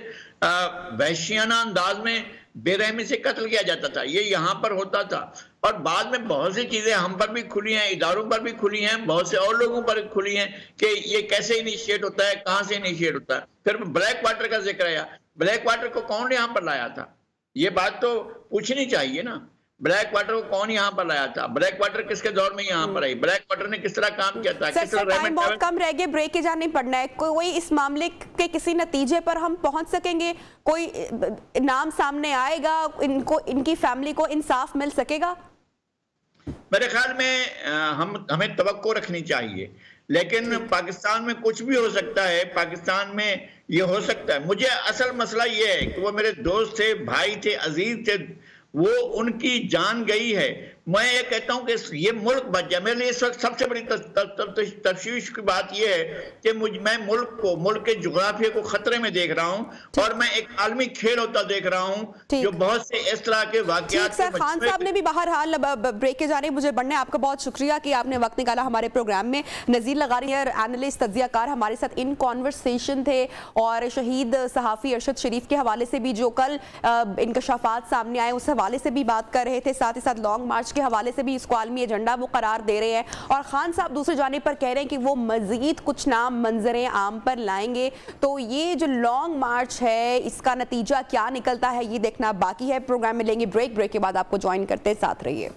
वहशियाना अंदाज में बेरहमी से कत्ल किया जाता था, ये यहाँ पर होता था। और बाद में बहुत सी चीजें हम पर भी खुली हैं, इदारों पर भी खुली हैं, बहुत से और लोगों पर खुली हैं कि ये कैसे इनिशिएट होता है, कहाँ से इनिशिएट होता है। फिर ब्लैक वाटर का जिक्र आया, ब्लैक वाटर को कौन यहाँ पर लाया था, ये बात तो पूछनी चाहिए ना। ब्लैक वाटर को कौन यहाँ पर लाया था, ब्लैक वाटर किसके दौर में यहाँ पर आई, ब्लैक वाटर ने किस तरह काम किया था, किस तरह टाइम बहुत कम रह गए, ब्रेक के जाने पड़ना है। कोई इस मामले के किसी नतीजे पर हम पहुंच सकेंगे, कोई नाम सामने आएगा, इनको, इनकी फैमिली को इंसाफ मिल सकेगा? मेरे ख्याल में हमें तवक्को रखनी चाहिए, लेकिन पाकिस्तान में कुछ भी हो सकता है, पाकिस्तान में ये हो सकता है। मुझे असल मसला ये है कि वो मेरे दोस्त थे, भाई थे, अजीज थे, वो उनकी जान गई है। मैं ये कहता हूं कि ये मुल्क बच जाए। मेरे लिए इस वक्त सबसे बड़ी तशवीश की बात यह है कि मैं मुल्क के जुग्राफिया को खतरे में देख रहा हूं और मैं एक आलमी खेल होता देख रहा हूं जो बहुत से इस तरह के वाकयात। खान साहब ने भी बहरहाल ब्रेक के जाने मुझे बढ़ने, आपका बहुत शुक्रिया कि आपने वक्त निकाला हमारे प्रोग्राम में। नज़ीर लगारी एनालिस्ट, तज्जियाकार हमारे साथ इन कॉन्वर्सेशन थे, और शहीद सहाफ़ी अरशद शरीफ के हवाले से भी जो कल इंकशाफात सामने आए उस हवाले से भी बात कर रहे थे, साथ ही साथ लॉन्ग मार्च के हवाले से भी इसको आलमी एजेंडा वो करार दे रहे हैं। और खान साहब दूसरे जाने पर कह रहे हैं कि वो मजीद कुछ नाम मंजरें आम पर लाएंगे। तो ये जो लॉन्ग मार्च है इसका नतीजा क्या निकलता है ये देखना बाकी है। प्रोग्राम में लेंगे ब्रेक, ब्रेक के बाद आपको ज्वाइन करते, साथ रहिए।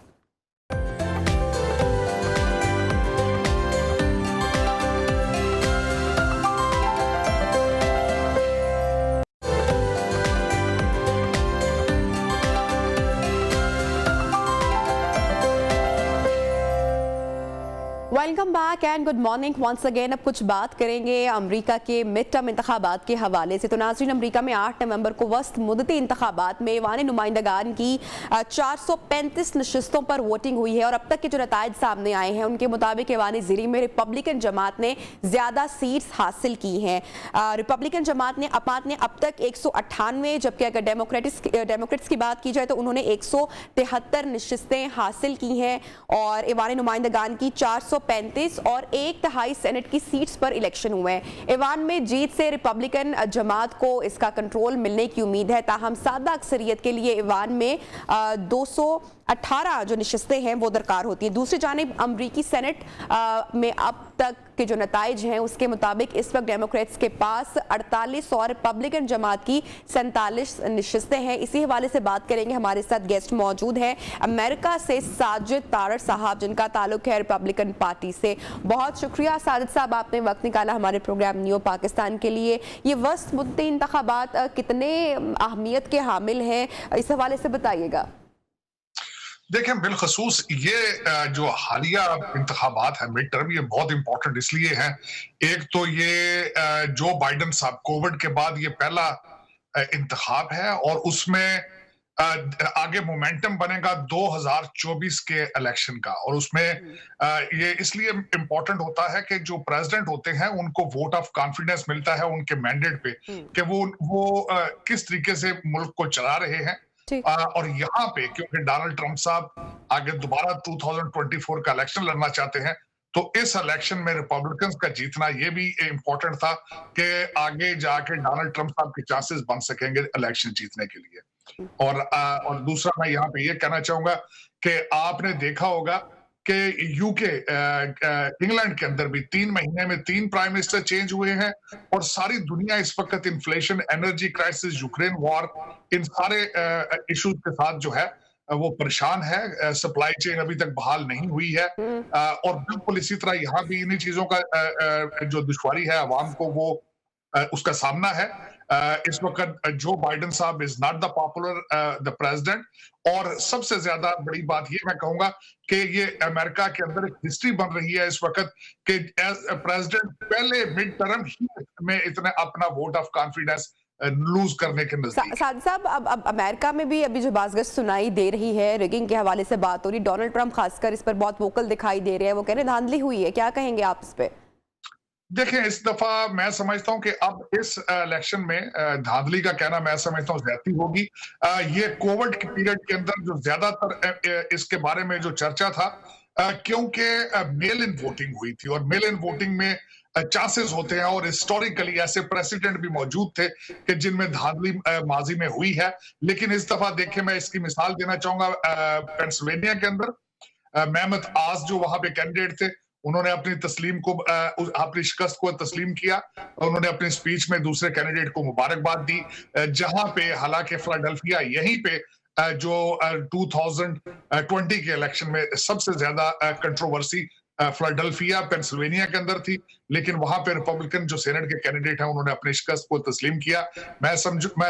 Welcome back and good morning once again. अब कुछ बात करेंगे अमेरिका के मिड टर्म इंतखाबात के हवाले से। तो नाज़रीन, अमेरिका में 8 नवंबर को वस्त मुद्दती इंतखाबात में ऐवान नुमाइंदगान की 435 नशिस्तों पर वोटिंग हुई है, और अब तक के जो नताइज सामने आए हैं उनके मुताबिक ऐवान ज़िरी में रिपब्लिकन जमात ने ज़्यादा सीट्स हासिल की हैं। रिपब्लिकन जमात ने अब तक 198, जबकि अगर डेमोक्रेट्स की बात की जाए तो उन्होंने 173 नशिस्तें हासिल की हैं, और ऐवान नुमाइंदगान की 435 और 1/3 सेनेट की सीट्स पर इलेक्शन हुए हैं। ईवान में जीत से रिपब्लिकन जमात को इसका कंट्रोल मिलने की उम्मीद है, ताहम सादा अक्सरियत के लिए ईवान में 218 जो नशिस्तें हैं वो दरकार होती हैं। दूसरी जानिब अमरीकी सेनेट में अब तक के जो नताइज हैं उसके मुताबिक इस वक्त डेमोक्रेट्स के पास 48 और रिपब्लिकन जमात की 47 नशिस्तें हैं। इसी हवाले से बात करेंगे, हमारे साथ गेस्ट मौजूद हैं अमेरिका से साजिद तारड़ साहब, जिनका ताल्लुक है रिपब्लिकन पार्टी से। बहुत शुक्रिया साजिद साहब, आपने वक्त निकाला हमारे प्रोग्राम न्यू पाकिस्तान के लिए। ये वस्त मुद्दती इंतखाबात कितने अहमियत के हामिल हैं, इस हवाले से बताइएगा। देखें, बिलखसूस ये जो हालिया इंतखाबात है मिड टर्म, ये बहुत इंपॉर्टेंट इसलिए है। एक तो ये जो बाइडन साहब कोविड के बाद ये पहला इंतखाब है, और उसमें आगे मोमेंटम बनेगा 2024 के इलेक्शन का। और उसमें ये इसलिए इम्पोर्टेंट होता है कि जो प्रेसिडेंट होते हैं उनको वोट ऑफ कॉन्फिडेंस मिलता है उनके मैंडेट पे कि वो किस तरीके से मुल्क को चला रहे हैं। और यहाँ पे क्योंकि डोनाल्ड ट्रंप साहब आगे दोबारा 2024 का इलेक्शन लड़ना चाहते हैं, तो इस इलेक्शन में रिपब्लिकन्स का जीतना ये भी इम्पोर्टेंट था कि आगे जाके डोनाल्ड ट्रंप साहब के चांसेस बन सकेंगे इलेक्शन जीतने के लिए। और दूसरा मैं यहाँ पे ये कहना चाहूंगा कि आपने देखा होगा कि यूके इंग्लैंड के अंदर भी 3 महीने में 3 प्राइम मिनिस्टर चेंज हुए हैं, और सारी दुनिया इस वक्त inflation, energy crisis, Ukraine war, इन सारे इश्यूज के साथ जो है वो परेशान है। सप्लाई चेन अभी तक बहाल नहीं हुई है, और बिल्कुल इसी तरह यहाँ भी इन्हीं चीजों का जो दुश्वारी है अवाम को वो उसका सामना है। इस वक्त जो बाइडेन साहब is not the popular the president, और सबसे ज्यादा बड़ी बात ये मैं कहूंगा कि ये अमेरिका के अंदर एक हिस्ट्री बन रही है इस वक्त कि प्रेसिडेंट पहले मिड टर्म ही में इतना अपना वोट ऑफ कॉन्फिडेंस लूज करने के नजदीक। साजिद साहब, अब अमेरिका में भी अभी जो बाज़गश्त सुनाई दे रही है, रिगिंग के हवाले से बात हो रही, डोनाल्ड ट्रंप खासकर इस पर बहुत वोकल दिखाई दे रहे हैं, वो कह रहे हैं धांधली हुई है, क्या कहेंगे आप इस पे? देखें, इस दफा मैं समझता हूं कि अब इस इलेक्शन में धांधली का कहना मैं समझता हूं ज्यादती होगी। ये कोविड के पीरियड के अंदर जो ज्यादातर इसके बारे में जो चर्चा था, क्योंकि मेल इन वोटिंग हुई थी, और मेल इन वोटिंग में चांसेस होते हैं, और हिस्टोरिकली ऐसे प्रेसिडेंट भी मौजूद थे कि जिनमें धांधली माजी में हुई है। लेकिन इस दफा देखें, मैं इसकी मिसाल देना चाहूंगा पेंसिल्वेनिया के अंदर मेहमद आज जो वहां पे कैंडिडेट थे, उन्होंने अपनी तस्लीम को अपनी शिकस्त को तस्लीम किया। उन्होंने अपनी स्पीच में दूसरे कैंडिडेट को मुबारकबाद दी, जहां पे हालांकि फिलाडेल्फिया यहीं पे जो 2020 के इलेक्शन में सबसे ज्यादा कंट्रोवर्सी फिलाडेल्फिया पेंसिल्वेनिया के अंदर थी, लेकिन वहां पे रिपब्लिकन जो सेनेट के कैंडिडेट हैं उन्होंने अपनी शिकस्त को तस्लीम किया। मैं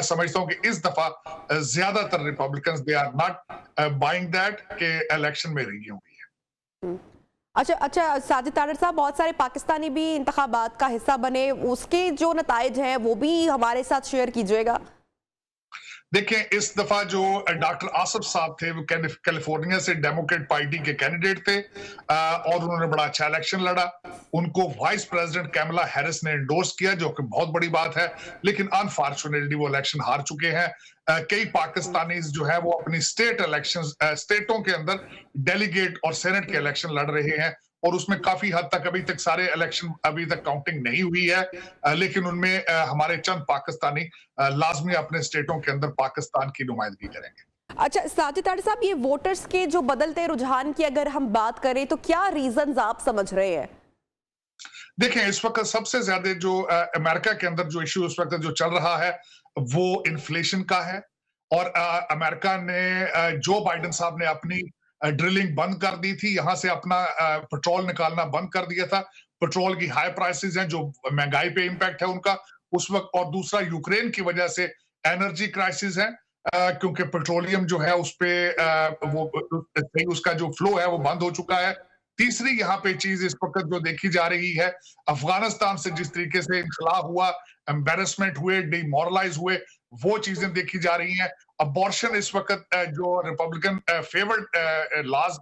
समझता हूं कि इस दफा ज्यादातर Republican they are not buying that के इलेक्शन में रही हुई है। अच्छा साजिद तारड़ साहब, बहुत सारे पाकिस्तानी भी इंतखाबात का हिस्सा बने, उसके जो नताइज हैं वो भी हमारे साथ शेयर कीजिएगा। देखें, इस दफा जो डॉक्टर आसिफ साहब थे वो कैलिफोर्निया से डेमोक्रेट पार्टी के कैंडिडेट थे, और उन्होंने बड़ा अच्छा इलेक्शन लड़ा। उनको वाइस प्रेसिडेंट कैमला हैरिस ने एंडोर्स किया, जो कि बहुत बड़ी बात है, लेकिन अनफॉर्चुनेटली वो इलेक्शन हार चुके हैं। कई पाकिस्तानी जो है वो अपनी स्टेट इलेक्शन स्टेटों के अंदर डेलीगेट और सेनेट के इलेक्शन लड़ रहे हैं, और उसमें काफी हद तक अभी तक सारे इलेक्शन अभी तक काउंटिंग नहीं हुई है, लेकिन उनमें हमारे चंद पाकिस्तानी लाजमी अपने स्टेटों के अंदर पाकिस्तान की नुमाइंदगी करेंगे। अच्छा साजिद तारड़ साहब, ये वोटर्स के जो बदलते रुझान की अगर हम बात करें तो क्या रीजंस आप समझ रहे हैं? देखें, इस वक्त सबसे ज्यादा जो अमेरिका के अंदर जो इश्यू इस वक्त जो चल रहा है वो इन्फ्लेशन का है, और अमेरिका ने जो बाइडेन साहब ने अपनी ड्रिलिंग बंद कर दी थी, यहां से अपना पेट्रोल निकालना बंद कर दिया था। पेट्रोल की हाई प्राइसेस हैं जो महंगाई पे इंपैक्ट है उनका उस वक्त, और दूसरा यूक्रेन की वजह से एनर्जी क्राइसिस है, क्योंकि पेट्रोलियम जो है उस पे वो उसका जो फ्लो है वो बंद हो चुका है। तीसरी यहाँ पे चीज इस वक्त जो देखी जा रही है, अफगानिस्तान से जिस तरीके से इनखला हुआ, एम्बेरसमेंट हुए, डिमोरलाइज हुए, वो चीजें देखी जा रही हैं। अबॉर्शन इस वक्त जो रिपब्लिकन फेवर्ड लॉज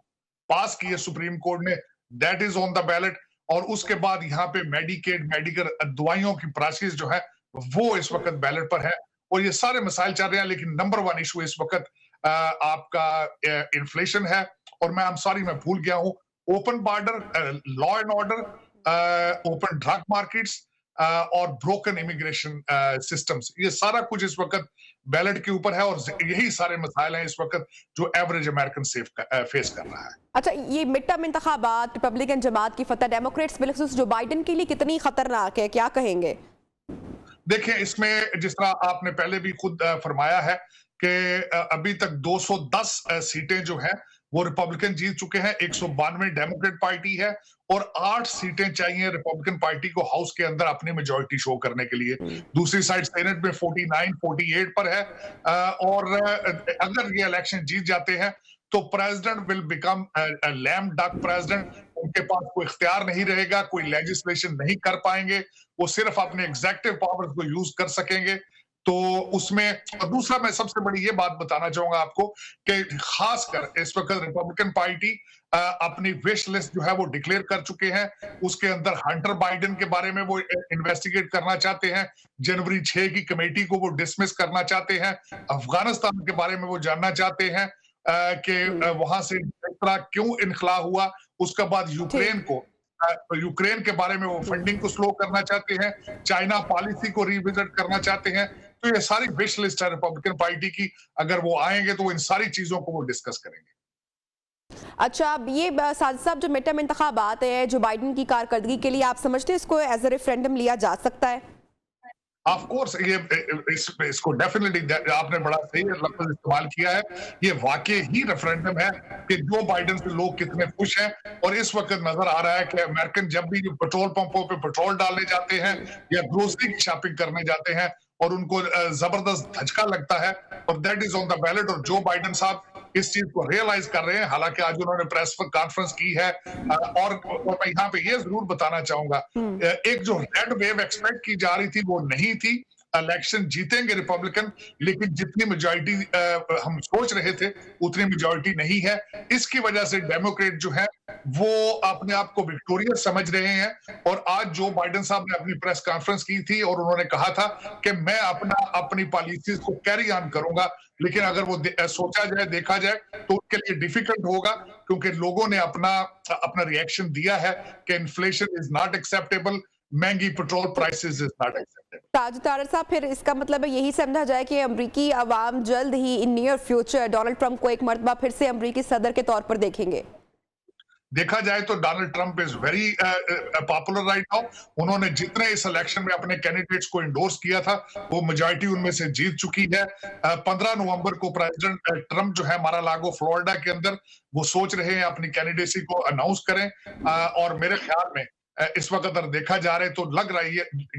पास किए सुप्रीम कोर्ट ने, that is on the ballot. और उसके बाद यहाँ पे मेडिकल दवाइयों की प्राइसेस जो है वो इस वक्त बैलेट पर है, और ये सारे मसाइल चल रहे हैं। लेकिन नंबर वन इशू इस वक्त आपका इन्फ्लेशन है, और मैं सॉरी मैं भूल गया हूँ, open border, law and order, open drug markets, और ब्रोकन इमिग्रेशन सिस्टम्स, ये सारा कुछ इस वक्त बैलेट के ऊपर है, और यही सारे मसाइल हैं इस वक्त जो एवरेज अमेरिकन फेस कर रहा है। अच्छा, ये मिड टर्म इंतखाबात, रिपब्लिकन जमात की फतह, डेमोक्रेट्स बिलखुसूस जो बाइडेन के लिए कितनी खतरनाक है, क्या कहेंगे? देखें, इसमें जिस तरह आपने पहले भी खुद फरमाया है कि अभी तक 210 सीटें जो हैं वो रिपब्लिकन जीत चुके हैं, 192 डेमोक्रेट पार्टी है, और 8 सीटें चाहिए रिपब्लिकन पार्टी को हाउस के अंदर अपनी मेजॉरिटी शो करने के लिए। दूसरी साइड सेनेट में 49-48 पर है, और अगर ये इलेक्शन जीत जाते हैं तो president will become lame duck president. उनके पास कोई इख्तियार नहीं रहेगा, कोई लेजिस्लेशन नहीं कर पाएंगे, वो सिर्फ अपने एग्जेक्टिव पावर्स को यूज कर सकेंगे। तो उसमें दूसरा मैं सबसे बड़ी ये बात बताना चाहूंगा आपको कि खासकर इस वक्त रिपब्लिकन पार्टी अपनी विश लिस्ट जो है वो डिक्लेयर कर चुके हैं। उसके अंदर हंटर बाइडेन के बारे में वो इन्वेस्टिगेट करना चाहते हैं, जनवरी 6 की कमेटी को वो डिसमिस करना चाहते हैं, अफगानिस्तान के बारे में वो जानना चाहते हैं कि वहां से क्यों इनखला हुआ, उसके बाद यूक्रेन के बारे में वो फंडिंग को स्लो करना चाहते हैं, चाइना पॉलिसी को रिविजिट करना चाहते हैं। तो ये सारी विश लिस्ट है रिपब्लिकन पार्टी की, अगर वो आएंगे तो इन सारी चीजों को वो डिस्कस करेंगे। अच्छा, अब ये साजिद साहब जो मिड टर्म इंतखाबात है जो बाइडेन की कारकर्दगी के लिए, आप समझते हैं इसको एज ए रेफरेंडम लिया जा सकता है? ऑफ कोर्स ये इसको डेफिनेटली आपने बड़ा सही लफ्ज इस्तेमाल किया है। ये वाकई ही रेफरेंडम है कि जो बाइडेन से लोग कितने खुश हैं। और इस वक्त नजर आ रहा है कि अमेरिकन जब भी पेट्रोल पंपों पे पेट्रोल डालने जाते हैं या ग्रोसरी की शॉपिंग करने जाते हैं और उनको जबरदस्त धचका लगता है और that is on the ballot. और जो बाइडेन साहब इस चीज को रियलाइज कर रहे हैं, हालांकि आज उन्होंने प्रेस कॉन्फ्रेंस की है। और मैं यहाँ पे ये जरूर बताना चाहूंगा, एक जो रेड वेव एक्सपेक्ट की जा रही थी वो नहीं थी। इलेक्शन जीतेंगे रिपब्लिकन, लेकिन जितनी मेजॉरिटी हम सोच रहे थे उतनी मेजॉरिटी नहीं है। इसकी वजह से डेमोक्रेट जो है वो अपने आप को विक्टोरियस समझ रहे हैं। और आज जो बाइडेन साहब ने अपनी प्रेस कॉन्फ्रेंस की थी और उन्होंने कहा था कि मैं अपनी पॉलिसीज को कैरी ऑन करूंगा, लेकिन अगर वो सोचा जाए देखा जाए तो उनके लिए डिफिकल्ट होगा, क्योंकि लोगों ने अपना रिएक्शन दिया है कि इन्फ्लेशन इज नॉट एक्सेप्टेबल, महंगी petrol prices is not acceptable. Taj Tarar साहब, फिर इसका मतलब है यही समझा जाए कि अमरीकी अवाम जल्द ही in near future Donald Trump को एक मर्तबा फिर से अमरीकी सदर के तौर पर देखेंगे? देखा जाए तो Donald Trump is very popular right now. उन्होंने जितने इस इलेक्शन में अपने कैंडिडेट्स को इंडोर्स किया था वो मेजॉरिटी उनमें से जीत चुकी है। 15 नवंबर को प्रेसिडेंट ट्रंप जो है मारा-लागो फ्लोरिडा के अंदर वो सोच रहे हैं अपनी कैंडिडेसी को अनाउंस करें। और मेरे ख्याल में इस वक्त अगर देखा जा रहा है तो लग रहा है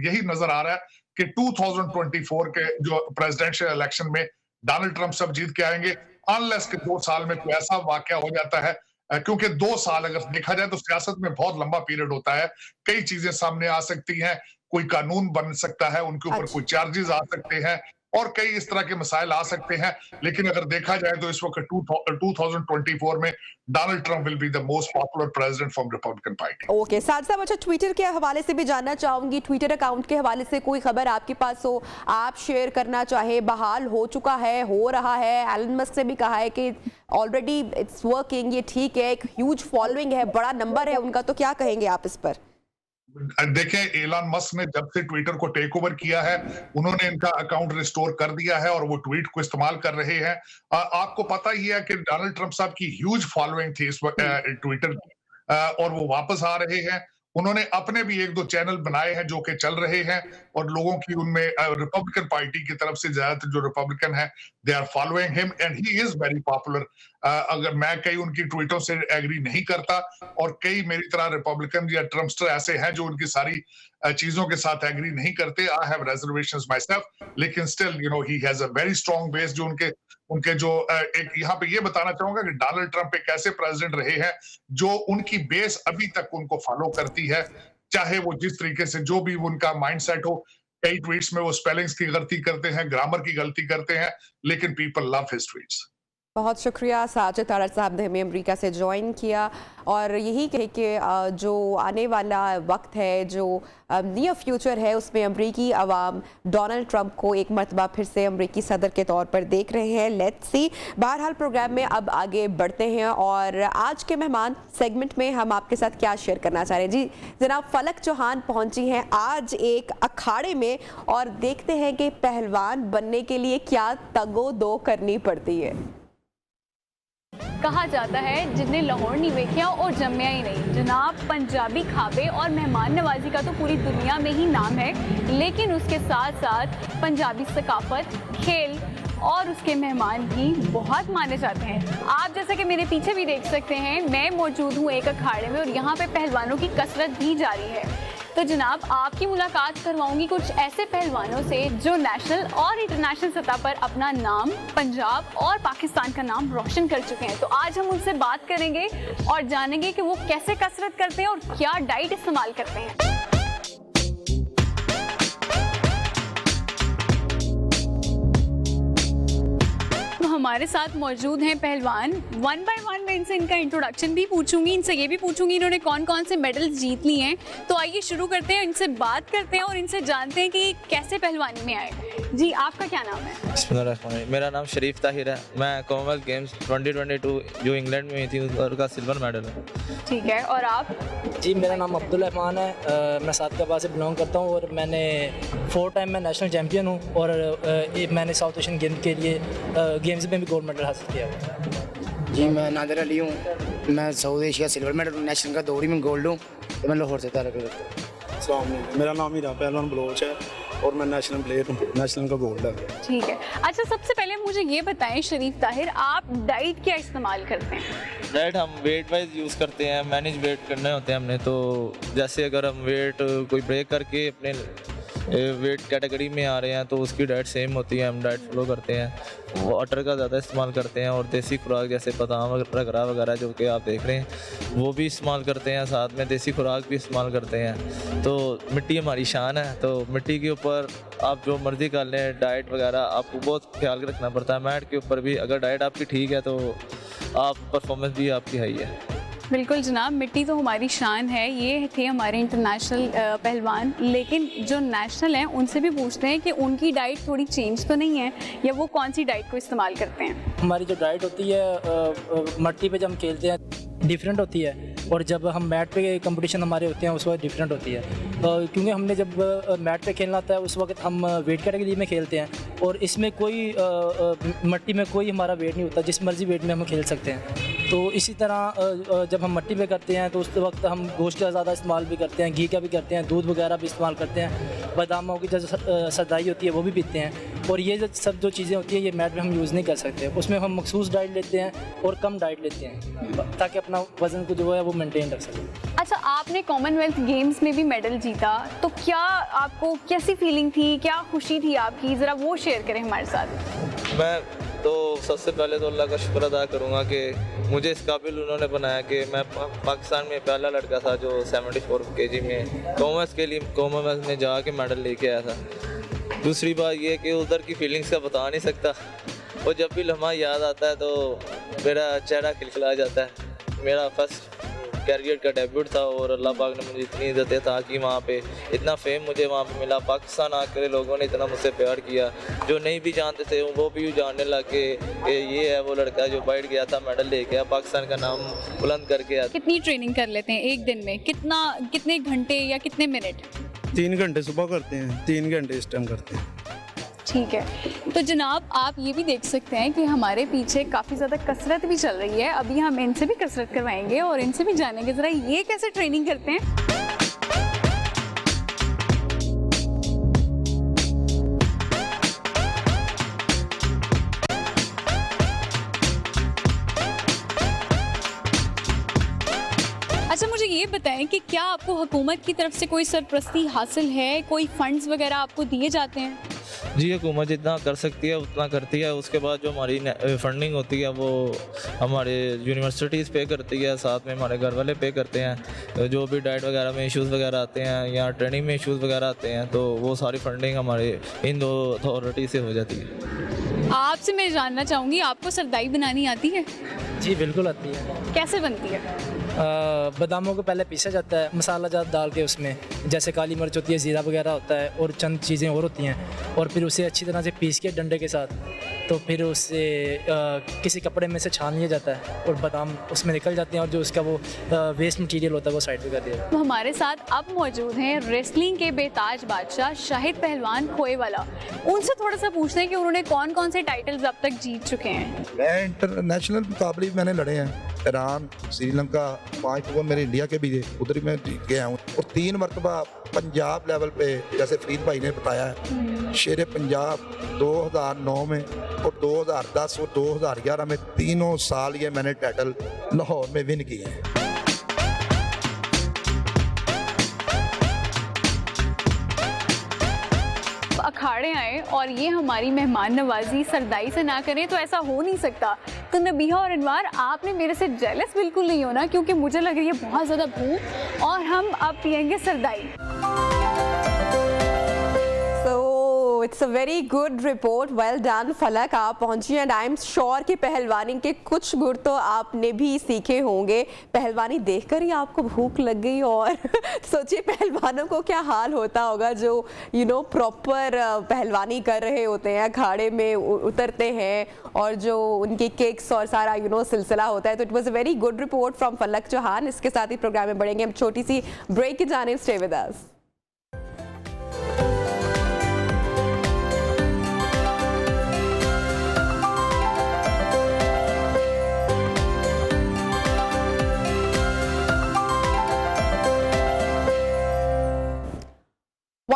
यही नजर आ रहा है कि 2024 के जो प्रेसिडेंशियल इलेक्शन में डोनाल्ड ट्रंप सब जीत के आएंगे, अनलेस के 2 साल में कोई ऐसा वाकया हो जाता है। क्योंकि 2 साल अगर देखा जाए तो सियासत में बहुत लंबा पीरियड होता है, कई चीजें सामने आ सकती हैं, कोई कानून बन सकता है, उनके ऊपर कोई चार्जेस आ सकते हैं और कई इस तरह के मसाइल आ सकते हैं। लेकिन अगर देखा जाए तो इस वक्त 2024 में Donald Trump will be the most popular president from Republican party. Okay साज साहब, अच्छा ट्विटर के हवाले से भी जानना चाहूंगी, ट्विटर अकाउंट के हवाले से कोई खबर आपके पास हो, आप शेयर करना चाहे? बहाल हो चुका है, हो रहा है? एलन मस्क ने भी कहा है कि ऑलरेडी इट्स वर्किंग, ये ठीक है, एक ह्यूज फॉलोइंग है, बड़ा नंबर है उनका, तो क्या कहेंगे आप इस पर? देखें, एलन मस्क ने जब से ट्विटर को टेक ओवर किया है उन्होंने इनका अकाउंट रिस्टोर कर दिया है और वो ट्वीट को इस्तेमाल कर रहे हैं। आपको पता ही है कि डोनाल्ड ट्रंप साहब की ह्यूज फॉलोइंग थी इस वक्त ट्विटर की, और वो वापस आ रहे हैं। उन्होंने अपने भी 1-2 चैनल बनाए हैं जो कि चल रहे हैं और लोगों की उनमें रिपब्लिकन पार्टी की तरफ से ज्यादातर जो रिपब्लिकन है they are following him and he is very popular. अगर मैं कई उनकी ट्वीटों से एग्री नहीं करता और कई मेरी तरह रिपब्लिकन या ट्रम्पस्टर ऐसे हैं जो उनकी सारी चीजों के साथ एग्री नहीं करते। I have reservations myself, लेकिन still you know he has a very strong base. जो उनके जो एक यहाँ पे ये बताना चाहूंगा कि डोनाल्ड ट्रंप एक ऐसे प्रेसिडेंट रहे हैं जो उनकी बेस अभी तक उनको फॉलो करती है, चाहे वो जिस तरीके से जो भी उनका माइंडसेट हो। कई ट्वीट्स में वो स्पेलिंग्स की गलती करते हैं, ग्रामर की गलती करते हैं, लेकिन पीपल लव हिज ट्वीट्स। बहुत शुक्रिया साजिद तारड़ साहब ने हमें अमेरिका से ज्वाइन किया और यही कहे कि जो आने वाला वक्त है, जो नियर फ्यूचर है, उसमें अमेरिकी अवाम डोनाल्ड ट्रंप को एक मरतबा फिर से अमेरिकी सदर के तौर पर देख रहे हैं। Let's see. बहरहाल प्रोग्राम में अब आगे बढ़ते हैं और आज के मेहमान सेगमेंट में हम आपके साथ क्या शेयर करना चाह रहे हैं। जी जनाब फलक चौहान पहुंची हैं आज एक अखाड़े में और देखते हैं कि पहलवान बनने के लिए क्या तगो-दो करनी पड़ती है। कहा जाता है जिन्हें लाहौर नहीं देखा और जम्या ही नहीं। जनाब पंजाबी खाबे और मेहमान नवाजी का तो पूरी दुनिया में ही नाम है, लेकिन उसके साथ साथ पंजाबी सकाफत, खेल और उसके मेहमान भी बहुत माने जाते हैं। आप जैसा कि मेरे पीछे भी देख सकते हैं, मैं मौजूद हूँ एक अखाड़े में और यहाँ पे पहलवानों की कसरत भी जारी है। तो जनाब आपकी मुलाकात करवाऊंगी कुछ ऐसे पहलवानों से जो नेशनल और इंटरनेशनल सतह पर अपना नाम, पंजाब और पाकिस्तान का नाम रोशन कर चुके हैं। तो आज हम उनसे बात करेंगे और जानेंगे कि वो कैसे कसरत करते हैं और क्या डाइट इस्तेमाल करते हैं। हमारे साथ मौजूद हैं पहलवान। 1 by 1 मैं इनसे इनका इंट्रोडक्शन भी पूछूंगी, इनसे ये भी पूछूंगी इन्होंने कौन कौन से मेडल्स जीत लिए हैं। तो आइए शुरू करते हैं, इनसे बात करते हैं और इनसे जानते हैं कि कैसे पहलवानी में आए। जी आपका क्या नाम है? बिस्मिल्लाह, मेरा नाम शरीफ ताहिर है। मैं कॉमनवेल्थ गेम्स 2022 जो इंग्लैंड में हुई थी उसका सिल्वर मेडल है। ठीक है, और आप? जी मेरा नाम अब्दुल रहमान है, मैं सादकाबाद से बिलोंग करता हूँ और मैंने 4 टाइम मैं नेशनल चैम्पियन हूँ और मैंने साउथ एशियन गेम के लिए गेम्स में भी गोल्ड मेडल हासिल किया। जी मैं नादिर अली हूँ, मैं south Asia silver medal, national का दौरी में गोल्ड हूँ, मैं लाहौर से ताल्लुक़ रखता हूँ। मेरा नाम हीरा पहलवान बलोच है, और मैं नेशनल प्लेयर हूँ, नेशनल का गोल्ड है। ठीक है। अच्छा, सबसे पहले मुझे ये बताएं शरीफ ताहिर, आप डाइट क्या इस्तेमाल करते हैं? डाइट हम वेट वाइज यूज़ करते हैं, मैनेज वेट करने होते हैं हमने। तो जैसे अगर हम वेट कोई ब्रेक करके अपने वेट कैटेगरी में आ रहे हैं तो उसकी डाइट सेम होती है, हम डाइट फॉलो करते हैं। वाटर का ज़्यादा इस्तेमाल करते हैं और देसी खुराक जैसे बादाम वगैरह जो कि आप देख रहे हैं वो भी इस्तेमाल करते हैं, साथ में देसी खुराक भी इस्तेमाल करते हैं। तो मिट्टी हमारी शान है, तो मिट्टी के ऊपर आप जो मर्ज़ी कर लें, डाइट वगैरह आपको बहुत ख्याल रखना पड़ता है। मैट के ऊपर भी अगर डाइट आपकी ठीक है तो आप परफॉर्मेंस भी आपकी हाई है। बिल्कुल जनाब, मिट्टी तो हमारी शान है। ये थे हमारे इंटरनेशनल पहलवान, लेकिन जो नेशनल हैं उनसे भी पूछते हैं कि उनकी डाइट थोड़ी चेंज तो नहीं है, या वो कौन सी डाइट को इस्तेमाल करते हैं? हमारी जो डाइट होती है मट्टी पे जब हम खेलते हैं डिफरेंट होती है, और जब हम मैट पे कंपटीशन हमारे होते हैं उस वक्त डिफरेंट होती है। क्योंकि हमने जब मैट पे खेलना होता है उस वक्त हम वेट कैटेगरी में खेलते हैं, और इसमें कोई मट्टी में कोई हमारा वेट नहीं होता, जिस मर्जी वेट में हम खेल सकते हैं। तो इसी तरह जब हम मट्टी पे करते हैं तो उस वक्त हम गोश्त का ज़्यादा इस्तेमाल भी करते हैं, घी का भी करते हैं, दूध वगैरह भी इस्तेमाल करते हैं, बादामों की जो सदाई होती है वो भी पीते हैं। और ये सब जो चीज़ें होती हैं ये मैट में हम यूज़ नहीं कर सकते, उसमें हम मखसूस डाइट लेते हैं और कम डाइट लेते हैं ताकि अपना वज़न को जो है वो मेंटेन रख सकें। अच्छा, आपने कॉमनवेल्थ गेम्स में भी मेडल जीता, तो क्या आपको कैसी फीलिंग थी, क्या खुशी थी आपकी, ज़रा वो शेयर करें हमारे साथ। मैं तो सबसे पहले तो अल्लाह का शुक्र अदा करूँगा कि मुझे इस काबिल उन्होंने बनाया कि मैं पाकिस्तान में पहला लड़का था जो 74 kg में कॉमनवेल्थ में जाके मेडल लेके आया था। दूसरी बात ये कि उधर की फीलिंग्स का बता नहीं सकता, और जब भी लम्हा याद आता है तो मेरा चेहरा खिलखिला जाता है। मेरा फर्स्ट कैरियर का डेब्यूट था और अल्लाह पाक ने मुझे इतनी इज्जत था कि वहाँ पे इतना फेम मुझे वहाँ पे मिला। पाकिस्तान आकर लोगों ने इतना मुझसे प्यार किया, जो नहीं भी जानते थे वो भी जानने लगे कि ये है वो लड़का जो बैठ गया था मेडल लेके, पाकिस्तान का नाम बुलंद करके आया। कितनी ट्रेनिंग कर लेते हैं एक दिन में, कितने घंटे या कितने मिनट? 3 घंटे सुबह करते हैं, 3 घंटे इस टाइम करते हैं। ठीक है, तो जनाब आप ये भी देख सकते हैं कि हमारे पीछे काफ़ी ज़्यादा कसरत भी चल रही है। अभी हम इनसे भी कसरत करवाएंगे और इनसे भी जानेंगे ज़रा ये कैसे ट्रेनिंग करते हैं। अच्छा, मुझे ये बताएं कि क्या आपको हुकूमत की तरफ से कोई सरपरस्ती हासिल है, कोई फंड्स वगैरह आपको दिए जाते हैं? जी, हुकूमत जितना कर सकती है उतना करती है। उसके बाद जो हमारी फंडिंग होती है वो हमारे यूनिवर्सिटीज़ पे करती है, साथ में हमारे घर वाले पे करते हैं। जो भी डाइट वगैरह में इश्यूज़ वगैरह आते हैं या ट्रेनिंग में इश्यूज़ वगैरह आते हैं तो वो सारी फंडिंग हमारे इन दो अथॉरिटी से हो जाती है। आपसे मैं जानना चाहूँगी, आपको सरदाई बनानी आती है? जी बिल्कुल आती है। कैसे बनती है? बादामों को पहले पीसा जाता है मसाला जात डाल के, उसमें जैसे काली मिर्च होती है, ज़ीरा वगैरह होता है और चंद चीज़ें और होती हैं, और फिर उसे अच्छी तरह से पीस के डंडे के साथ, तो फिर उससे किसी कपड़े में से छान लिया जाता है और बादाम उसमें निकल जाते हैं, और जो उसका वो वेस्ट मटीरियल होता है वो साइड पे कर दिया। तो हमारे साथ अब मौजूद हैं रेसलिंग के बेताज बादशाह शाहिद पहलवान खोएवाला। उनसे थोड़ा सा पूछते हैं कि उन्होंने कौन कौन से टाइटल्स अब तक जीत चुके हैं। मैं इंटरनेशनल मुकाबले मैंने लड़े हैं, ईरान, श्रीलंका, 5 वो मेरे इंडिया के भी थे, उधर मैं जीत गया हूँ। और 3 मरतबा पंजाब लेवल पे, जैसे फरीद भाई ने बताया है, शेर पंजाब 2009 में और 2010 और 2011 में, तीनों साल ये मैंने टाइटल लाहौर में विन किए हैं। अखाड़े आए और ये हमारी मेहमान नवाजी सरदाई से ना करें तो ऐसा हो नहीं सकता। तो नबीहा और अनवार, आपने मेरे से जेलस बिल्कुल नहीं होना, क्योंकि मुझे लग रही है बहुत ज़्यादा भूख और हम अब पियेंगे सरदाई। It's a very good report, well done Falak, आप पहुंची एंड आई एम श्योर कि पहलवानी के कुछ गुर तो आपने भी सीखे होंगे। पहलवानी देखकर ही आपको भूख लग गई, और सोचिए पहलवानों को क्या हाल होता होगा जो प्रॉपर पहलवानी कर रहे होते हैं, अखाड़े में उतरते हैं और जो उनकी किक्स और सारा सिलसिला होता है। तो it was a very good report from फलक चौहान। इसके साथ ही प्रोग्राम में बढ़ेंगे हम छोटी सी ब्रेक की जानिब। Stay with us.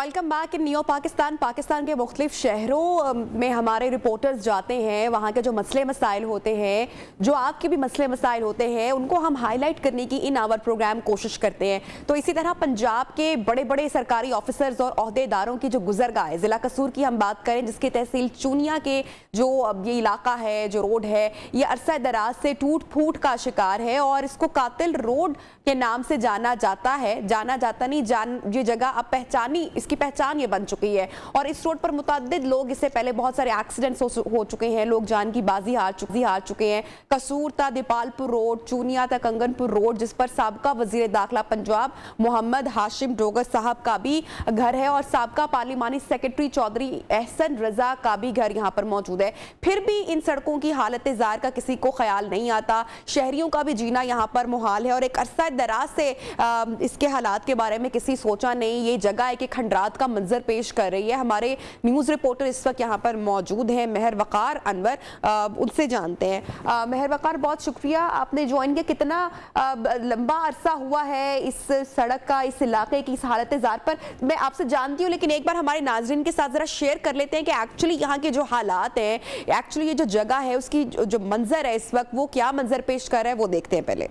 Welcome back in new Pakistan. Pakistan के मुख्तलिफ शहरों में हमारे रिपोर्टर्स जाते हैं, वहाँ के जो मसले मसाइल होते हैं, जो आपके भी मसले मसाइल होते हैं, उनको हम हाईलाइट करने की इन आवर प्रोग्राम कोशिश करते हैं। तो इसी तरह पंजाब के बड़े बड़े सरकारी ऑफिसर्स और अहदेदारों की जो गुजरगाह, ज़िला कसूर की हम बात करें, जिसकी तहसील चूनिया के जो ये इलाका है, जो रोड है, ये अरसा दराज से टूट फूट का शिकार है और इसको कातिल रोड के नाम से जाना जाता है। जाना जाता नहीं, ये जगह अब पहचानी, इसकी पहचान ये बन चुकी है। और इस रोड पर मुतअद्दिद लोग, इससे पहले बहुत सारे एक्सीडेंट्स हो चुके हैं, लोग जान की बाजी हार चुके हैं। कसूर था दीपालपुर रोड, चूनिया था कंगनपुर रोड, जिस पर साबका वजीर दाखिला पंजाब मोहम्मद हाशिम डोगर साहब का भी घर है और साबका पार्लिमानी सेक्रेटरी चौधरी एहसन रजा का भी घर यहाँ पर मौजूद है। फिर भी इन सड़कों की हालत जार का किसी को ख्याल नहीं आता। शहरियों का भी जीना यहाँ पर मुहाल है और एक अरसा दराज से इसके हालात के बारे में किसी सोचा नहीं। ये जगह है कि खंडरात का मंजर पेश कर रही है। हमारे न्यूज़ रिपोर्टर इस वक्त यहाँ पर मौजूद हैं, मेहर वकार अनवर, उनसे जानते हैं। मेहर वकार, बहुत शुक्रिया, आपने ज्वाइन किया। कितना लंबा अरसा हुआ है इस सड़क का, इस इलाके की इस हालत जार पर? मैं आपसे जानती हूँ, लेकिन एक बार हमारे नाजरीन के साथ जरा शेयर कर लेते हैं कि एक्चुअली यहाँ के जो हालात हैं, एक्चुअली ये जो जगह है, उसकी जो मंजर है इस वक्त, वो क्या मंजर पेश कर रहा है, वो देखते हैं पहले।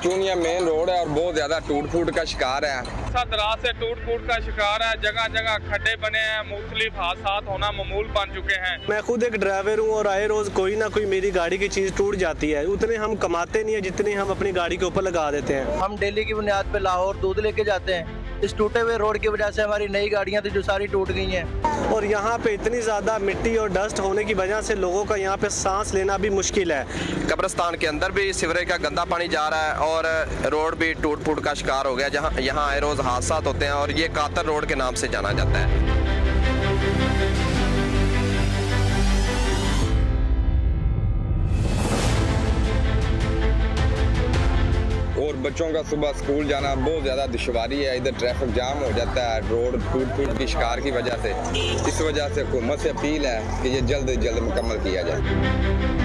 चूनिया मेन रोड है और बहुत ज्यादा टूट फूट का शिकार है। दराज से टूट फूट का शिकार है, जगह जगह खड्डे बने हैं, मुख्तलिफ हादसात होना मामूल बन चुके हैं। मैं खुद एक ड्राइवर हूँ और आए रोज कोई ना कोई मेरी गाड़ी की चीज टूट जाती है। उतने हम कमाते नहीं है जितनी हम अपनी गाड़ी के ऊपर लगा देते हैं। हम डेली की बुनियाद पे लाहौर दूध लेके जाते हैं। इस टूटे हुए रोड की वजह से हमारी नई गाड़ियां थी जो सारी टूट गई हैं। और यहाँ पे इतनी ज़्यादा मिट्टी और डस्ट होने की वजह से लोगों का यहाँ पे सांस लेना भी मुश्किल है। कब्रिस्तान के अंदर भी सीवरेज का गंदा पानी जा रहा है और रोड भी टूट फूट का शिकार हो गया, जहाँ यहाँ आए रोज हादसा होते हैं और ये कातर रोड के नाम से जाना जाता है। और बच्चों का सुबह स्कूल जाना बहुत ज़्यादा दुश्वारी है। इधर ट्रैफिक जाम हो जाता है रोड टूट फूट की शिकार की वजह से। इस वजह से हुकूमत से अपील है कि ये जल्द से जल्द मुकम्मल किया जाए।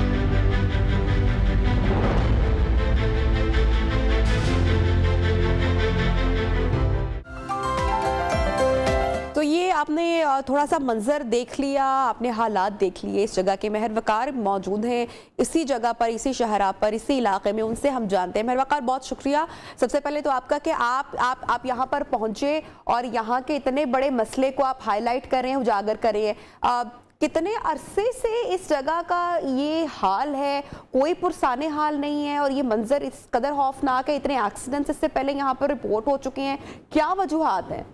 तो ये आपने थोड़ा सा मंजर देख लिया, आपने हालात देख लिए इस जगह के। मेहर वकार मौजूद हैं इसी जगह पर, इसी शहरा पर, इसी इलाके में, उनसे हम जानते हैं। मेहर वकार, बहुत शुक्रिया सबसे पहले तो आपका कि आप यहाँ पर पहुँचे और यहाँ के इतने बड़े मसले को आप हाईलाइट कर रहे हैं, उजागर कर रहे हैं। कितने अरसे से इस जगह का ये हाल है, कोई पुरसाने हाल नहीं है और ये मंजर इस कदर खौफनाक है? इतने एक्सीडेंट्स इससे पहले यहाँ पर रिपोर्ट हो चुके हैं, क्या वजूहात हैं?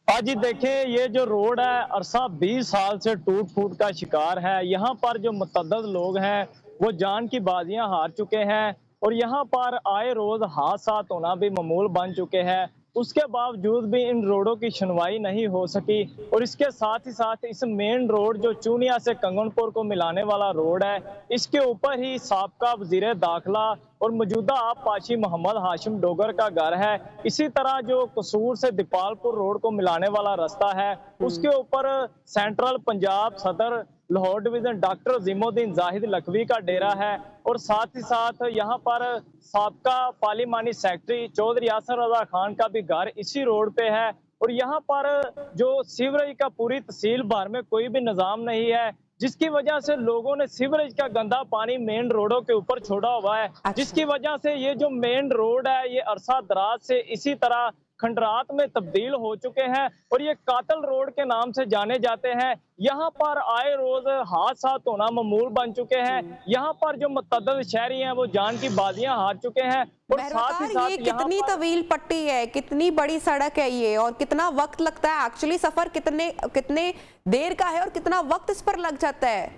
आज देखें, ये जो रोड है अरसा 20 साल से टूट फूट का शिकार है। यहाँ पर जो मुतअद्दिद लोग हैं वो जान की बाजियां हार चुके हैं और यहाँ पर आए रोज हादसात होना भी मामूल बन चुके हैं। उसके बावजूद भी इन रोडों की सुनवाई नहीं हो सकी और इसके साथ ही साथ इस मेन रोड जो चूनिया से कंगनपुर को मिलाने वाला रोड है, इसके ऊपर ही साबका वजीर दाखिला और मौजूदा आप पाशी मोहम्मद हाशिम डोगर का घर है। इसी तरह जो कसूर से दीपालपुर रोड को मिलाने वाला रास्ता है, उसके ऊपर सेंट्रल पंजाब सदर लाहौर डिवीजन डॉक्टर अजीमुद्दीन जाहिद लखवी का डेरा है और साथ ही साथ यहाँ पर साबका पार्लिमानी सेक्रेटरी चौधरी एहसन रजा खान का भी घर इसी रोड पे है। और यहाँ पर जो सीवरेज का पूरी तहसील भर में कोई भी निजाम नहीं है, जिसकी वजह से लोगों ने सीवरेज का गंदा पानी मेन रोडों के ऊपर छोड़ा हुआ है, जिसकी वजह से ये जो मेन रोड है ये अरसा दराज से इसी तरह खंडरात में तब्दील हो चुके हैं और ये कातल रोड के नाम से जाने जाते हैं। यहाँ पर आए रोज हादसा होना मामूल बन चुके हैं। यहाँ पर जो मुतअद्दिद शहरी हैं वो जान की बाजियां हार चुके हैं। और साथ ही साथ ये कितनी तवील पट्टी है, कितनी बड़ी सड़क है ये, और कितना वक्त लगता है एक्चुअली? सफर कितने देर का है और कितना वक्त इस पर लग जाता है?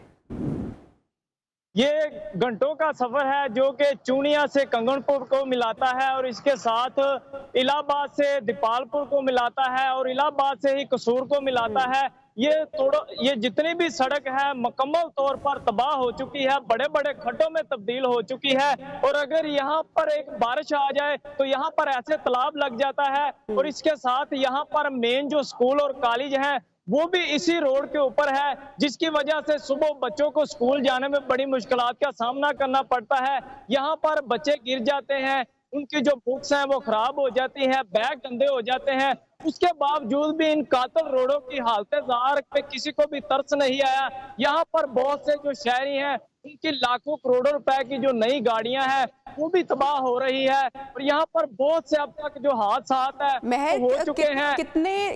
ये घंटों का सफर है जो कि चूनिया से कंगनपुर को मिलाता है और इसके साथ इलाहाबाद से दीपालपुर को मिलाता है और इलाहाबाद से ही कसूर को मिलाता है। ये जितनी भी सड़क है मुकम्मल तौर पर तबाह हो चुकी है, बड़े बड़े खड्डों में तब्दील हो चुकी है और अगर यहाँ पर एक बारिश आ जाए तो यहाँ पर ऐसे तालाब लग जाता है। और इसके साथ यहाँ पर मेन जो स्कूल और कॉलेज हैं वो भी इसी रोड के ऊपर है, जिसकी वजह से सुबह बच्चों को स्कूल जाने में बड़ी मुश्किलात का सामना करना पड़ता है। यहाँ पर बच्चे गिर जाते हैं, उनकी जो बुक्स हैं वो खराब हो जाती है, बैग गंदे हो जाते हैं। उसके बावजूद भी इन कातल रोडों की हालत ज़ार पे किसी को भी तरस नहीं आया। यहाँ पर बहुत से जो शहरी हैं उनकी लाखों करोड़ों रुपए की जो नई गाड़ियां हैं वो भी तबाह हो रही है और यहाँ पर बहुत से अब तक जो हादसात है महर हो चुके हैं।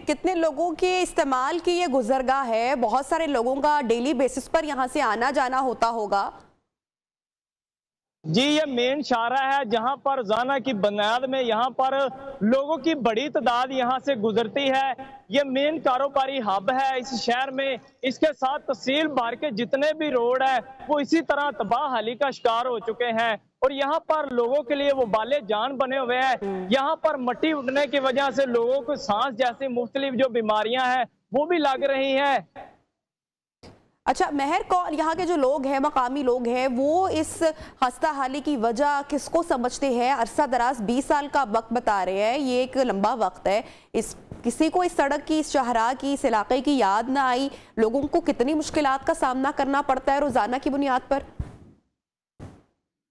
कितने लोगों के इस्तेमाल की ये गुजरगाह है? बहुत सारे लोगों का डेली बेसिस पर यहाँ से आना जाना होता होगा। जी, ये मेन शाहरा है जहां पर रोजाना की बुनियाद में यहाँ पर लोगों की बड़ी तादाद यहाँ से गुजरती है। ये मेन कारोबारी हब है इस शहर में। इसके साथ तहसील भर के जितने भी रोड है वो इसी तरह तबाहली का शिकार हो चुके हैं और यहाँ पर लोगों के लिए वो बाले जान बने हुए हैं। यहाँ पर मिट्टी उठने की वजह से लोगों को सांस जैसी मुख्तलिफ जो बीमारियां हैं वो भी लग रही हैं। अच्छा महर, कौन यहाँ के जो लोग हैं, मकामी लोग हैं, वो इस खस्ता हाली की वजह किसको समझते हैं? अरसा दराज 20 साल का वक्त बता रहे हैं, ये एक लंबा वक्त है। इस किसी को इस सड़क की, इस शाहराह की, इस इलाके की याद ना आई? लोगों को कितनी मुश्किलात का सामना करना पड़ता है रोजाना की बुनियाद पर?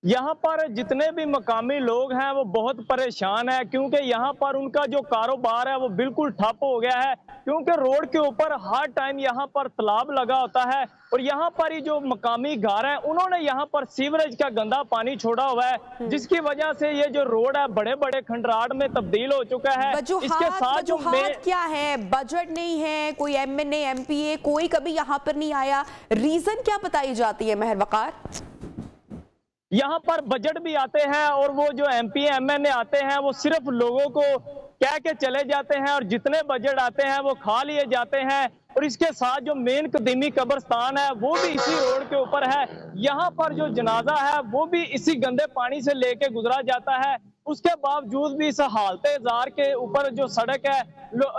यहाँ पर जितने भी मकामी लोग हैं वो बहुत परेशान है क्योंकि यहाँ पर उनका जो कारोबार है वो बिल्कुल ठप हो गया है क्योंकि रोड के ऊपर हर टाइम यहाँ पर तालाब लगा होता है और यहाँ पर ही जो मकामी घर है उन्होंने यहाँ पर सीवरेज का गंदा पानी छोड़ा हुआ है जिसकी वजह से ये जो रोड है बड़े बड़े खंडराट में तब्दील हो चुका है। इसके साथ जो क्या है, बजट नहीं है, कोई MNA MPA कोई कभी यहाँ पर नहीं आया, रीजन क्या बताई जाती है महर वकार? यहाँ पर बजट भी आते हैं और वो जो MP MNA आते हैं वो सिर्फ लोगों को कह के चले जाते हैं और जितने बजट आते हैं वो खा लिए जाते हैं और इसके साथ जो मेन कदीमी कब्रिस्तान है वो भी इसी रोड के ऊपर है। यहाँ पर जो जनाजा है वो भी इसी गंदे पानी से लेके गुजरा जाता है। उसके बावजूद भी इस हालत जार के ऊपर जो सड़क है,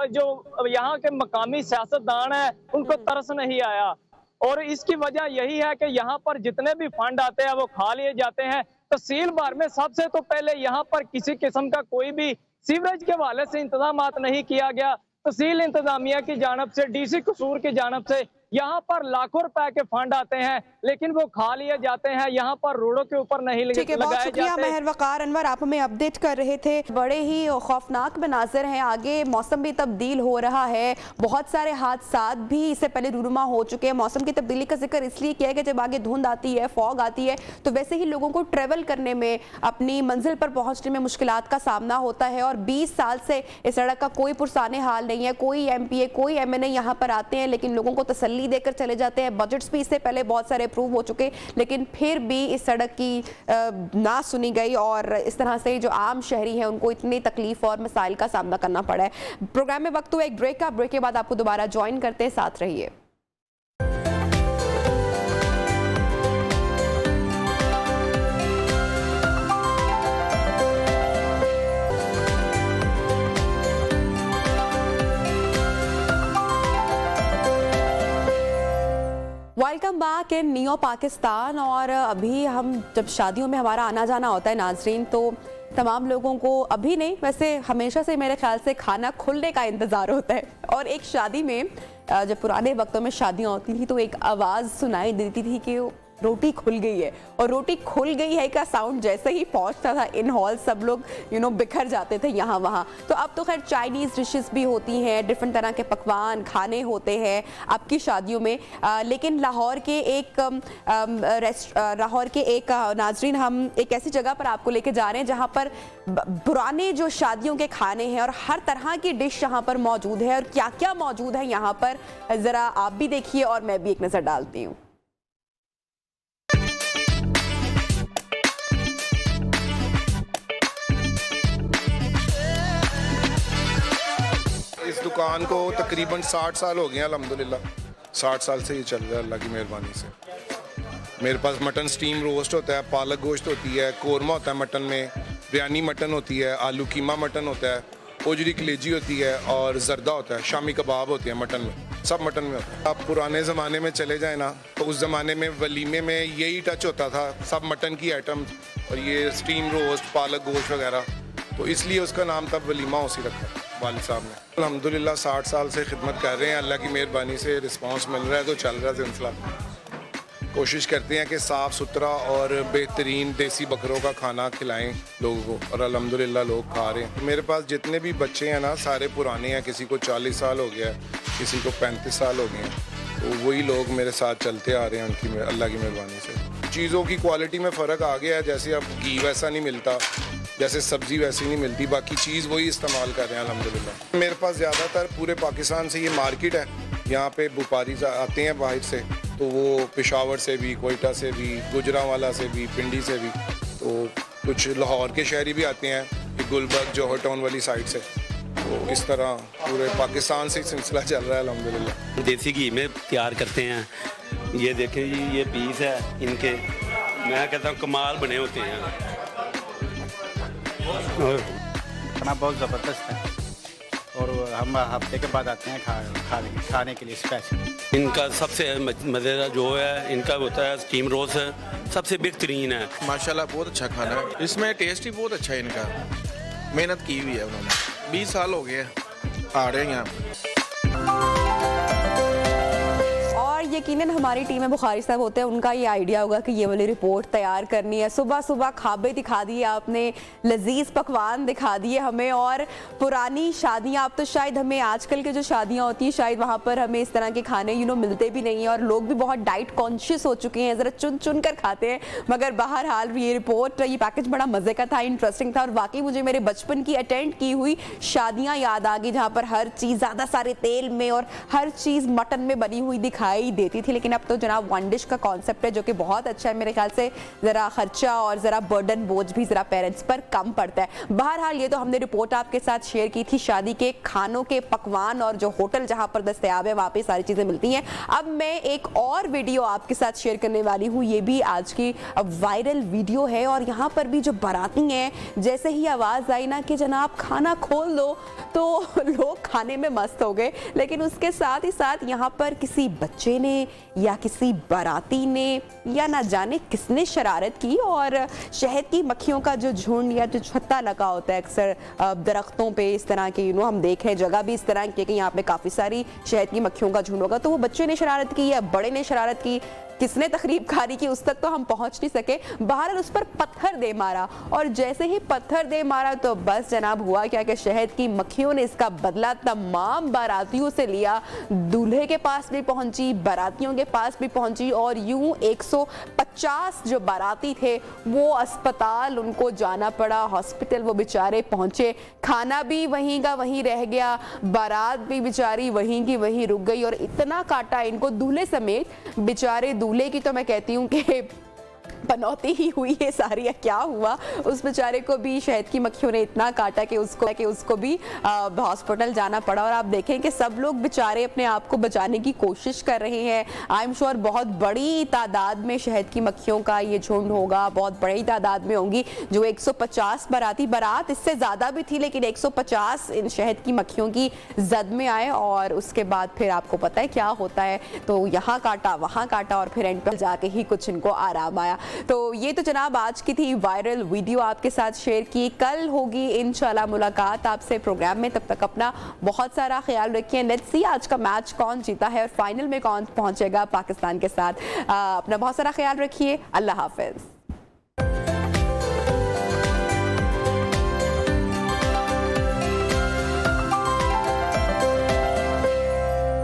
जो यहाँ के मकामी सियासतदान है उनको तरस नहीं आया और इसकी वजह यही है कि यहाँ पर जितने भी फंड आते हैं वो खा लिए जाते हैं। तहसील भर में सबसे तो पहले यहाँ पर किसी किस्म का कोई भी सीवरेज के हवाले से इंतजाम नहीं किया गया। तहसील इंतजामिया की जानब से, DC कसूर की जानब से यहाँ पर लाखों रुपए के फंड आते हैं लेकिन वो खा लिए जाते हैं, यहाँ पर रोडों के ऊपर नहीं लगाए जाते। बहुत शुक्रिया महर वकार अनवर, आप हमें अपडेट कर रहे थे। बड़े ही खौफनाक मनाजर हैं, आगे मौसम भी तब्दील हो रहा है, बहुत सारे हादसात भी इससे पहले रूनुमा हो चुके हैं। मौसम की तब्दीली का जिक्र इसलिए किया है कि जब आगे धुंध आती है, फॉग आती है तो वैसे ही लोगों को ट्रेवल करने में, अपनी मंजिल पर पहुंचने में मुश्किलात का सामना होता है और 20 साल से इस सड़क का कोई पुरसाने हाल नहीं है। कोई MPA कोई MNA यहाँ पर आते हैं लेकिन लोगों को तसल्ली देकर चले जाते हैं। बजट्स भी इससे पहले बहुत सारे अप्रूव हो चुके लेकिन फिर भी इस सड़क की ना सुनी गई और इस तरह से जो आम शहरी हैं उनको इतनी तकलीफ और मसाइल का सामना करना पड़ा है। प्रोग्राम में वक्त हुआ एक ब्रेक का, ब्रेक के बाद आपको दोबारा ज्वाइन करते हैं, साथ रहिए। Welcome back in Neo Pakistan. और अभी हम जब शादियों में हमारा आना जाना होता है नाजरीन, तो तमाम लोगों को अभी नहीं वैसे हमेशा से मेरे ख्याल से खाना खुलने का इंतज़ार होता है। और एक शादी में, जब पुराने वक्तों में शादियाँ होती थी तो एक आवाज़ सुनाई देती थी कि रोटी खुल गई है, और रोटी खुल गई है का साउंड जैसे ही पहुंचता था इन हॉल सब लोग बिखर जाते थे यहाँ वहाँ। तो अब तो खैर चाइनीज़ डिशेस भी होती हैं, डिफरेंट तरह के पकवान खाने होते हैं आपकी शादियों में। लेकिन लाहौर के एक नाजरीन, हम एक ऐसी जगह पर आपको लेके जा रहे हैं जहाँ पर पुराने जो शादियों के खाने हैं और हर तरह की डिश यहाँ पर मौजूद है। और क्या क्या मौजूद है यहाँ पर ज़रा आप भी देखिए और मैं भी एक नज़र डालती हूँ। इस दुकान को तकरीबन 60 साल हो गए अल्हम्दुलिल्लाह। 60 साल से ये चल रहा है अल्लाह की मेहरबानी से। मेरे पास मटन स्टीम रोस्ट होता है, पालक गोश्त होती है, कोरमा होता है मटन में, बिरयानी मटन होती है, आलू कीमा मटन होता है, ओजरी कलेजी होती है और जर्दा होता है, शामी कबाब होते हैं मटन में, सब मटन में होता है। आप पुराने ज़माने में चले जाए ना तो उस ज़माने में वलीमे में यही टच होता था, सब मटन की आइटम और ये स्टीम रोस्ट पालक गोश्त वगैरह, तो इसलिए उसका नाम तब वलीमा उसी रखा वालिद साहब ने। अल्हम्दुलिल्लाह 60 साल से खिदमत कर रहे हैं, अल्लाह की मेहरबानी से रिस्पांस मिल रहा है तो चल रहा है सिलसिला। कोशिश करते हैं कि साफ़ सुथरा और बेहतरीन देसी बकरों का खाना खिलाएं लोगों को, और अल्हम्दुलिल्लाह लोग खा रहे हैं। मेरे पास जितने भी बच्चे हैं ना सारे पुराने हैं, किसी को 40 साल हो गया है, किसी को 35 साल हो गए हैं, तो वही लोग मेरे साथ चलते आ रहे हैं उनकी अल्लाह की मेहरबानी से। चीज़ों की क्वालिटी में फ़र्क आ गया है, जैसे अब घी वैसा नहीं मिलता, जैसे सब्ज़ी वैसी नहीं मिलती, बाकी चीज़ वही इस्तेमाल कर रहे हैं अल्हम्दुलिल्लाह। मेरे पास ज़्यादातर पूरे पाकिस्तान से ये मार्केट है, यहाँ पे व्यापारी आते हैं बाहर से, तो वो पेशावर से भी, कोयटा से भी, गुजरांवाला से भी, पिंडी से भी, तो कुछ लाहौर के शहरी भी आते हैं, गुलबर्ग जौहर टाउन वाली साइड से। तो इस तरह पूरे पाकिस्तान से सिलसिला चल रहा है अल्हम्दुलिल्लाह। देसी घी में तैयार करते हैं। ये देखें जी, ये पीस है इनके, मैं कहता हूँ कमाल बने होते हैं। खाना बहुत ज़बरदस्त है और हम हफ्ते के बाद आते हैं खाने के लिए स्पेशल। इनका सबसे मज़ेदार जो है इनका होता है स्टीम रोस्ट है, सबसे बेहतरीन है। माशाल्लाह बहुत अच्छा खाना है, इसमें टेस्ट ही बहुत अच्छा है इनका, मेहनत की हुई है उन्होंने, 20 साल हो गए आ रहे हैं यहाँ। और यकीनन हमारी टीम में बुखारी साहब होते हैं, उनका ये आइडिया होगा कि ये वाली रिपोर्ट तैयार करनी है। सुबह सुबह खाबे दिखा दिए आपने, लजीज पकवान दिखा दिए हमें, और पुरानी शादियाँ, अब तो शायद हमें आजकल की जो शादियाँ होती हैं शायद वहाँ पर हमें इस तरह के खाने मिलते भी नहीं हैं, और लोग भी बहुत डाइट कॉन्शियस हो चुके हैं, ज़रा चुन चुन कर खाते हैं। मगर बहरहाल ये रिपोर्ट, ये पैकेज बड़ा मज़े का था, इंटरेस्टिंग था, और वाकई मुझे मेरे बचपन की अटेंड की हुई शादियाँ याद आ गई, जहाँ पर हर चीज़ ज़्यादा सारे तेल में और हर चीज़ मटन में बनी हुई दिखाई देती थी। लेकिन अब तो जनाब वन डिश का कॉन्सेप्ट है जो कि बहुत अच्छा है, मेरे ख्याल से ज़रा खर्चा और ज़रा बर्डन बोझ भी ज़रा पेरेंट्स पर कम पड़ता है। बहरहाल ये तो हमने रिपोर्ट आपके साथ शेयर की थी शादी के खानों के पकवान और जो होटल जहाँ पर दस्तयाब है वहाँ पे सारी चीज़ें मिलती हैं। अब मैं एक और वीडियो आपके साथ शेयर करने वाली हूँ, ये भी आज की वायरल वीडियो है, और यहाँ पर भी जो बाराती हैं, जैसे ही आवाज़ आई ना कि जनाब खाना खोल दो, तो लोग खाने में मस्त हो गए। लेकिन उसके साथ ही साथ यहाँ पर किसी बच्चे ने या किसी बाराती ने या ना जाने किसने शरारत की, और शहद की मक्खियों का जो झुंड या जो छत्ता लगा होता है अक्सर दरख्तों पे, इस तरह के हम देख रहे हैं जगह भी इस तरह की कि यहाँ पे काफ़ी सारी शहद की मक्खियों का झुंड होगा, तो वो बच्चे ने शरारत की या बड़े ने शरारत की, किसने तकरीबकारी की, उस तक तो हम पहुंच नहीं सके। बहरहाल उस पर पत्थर दे मारा, और जैसे ही पत्थर दे मारा तो बस जनाब हुआ क्या कि शहद की मक्खियों ने इसका बदला तमाम बारातियों से लिया। दूल्हे के पास भी पहुंची, बारातियों के पास भी पहुंची, और यूं 150 जो बाराती थे वो अस्पताल उनको जाना पड़ा, हॉस्पिटल वो बेचारे पहुंचे। खाना भी वहीं का वहीं रह गया, बारात भी बेचारी वहीं की वहीं रुक गई, और इतना काटा इनको दूल्हे समेत। बेचारे दूल्हे की तो मैं कहती हूँ कि पनौती ही हुई है सारी, या क्या हुआ, उस बेचारे को भी शहद की मक्खियों ने इतना काटा कि उसको भी हॉस्पिटल जाना पड़ा। और आप देखें कि सब लोग बेचारे अपने आप को बचाने की कोशिश कर रहे हैं। आई एम श्योर बहुत बड़ी तादाद में शहद की मक्खियों का ये झुंड होगा, बहुत बड़ी तादाद में होंगी। जो 150 बारात इससे ज़्यादा भी थी, लेकिन 150 इन शहद की मक्खियों की जद में आए, और उसके बाद फिर आपको पता है क्या होता है, तो यहाँ काटा वहाँ काटा, और फिर एंड पर जाके ही कुछ इनको आराम आया। तो ये तो जनाब आज की थी वायरल वीडियो आपके साथ शेयर की। कल होगी इंशाल्लाह मुलाकात आपसे प्रोग्राम में, तब तक अपना बहुत सारा ख्याल रखिए। लेट्स सी आज का मैच कौन जीता है और फाइनल में कौन पहुंचेगा पाकिस्तान के साथ। अपना बहुत सारा ख्याल रखिए। अल्लाह हाफिज।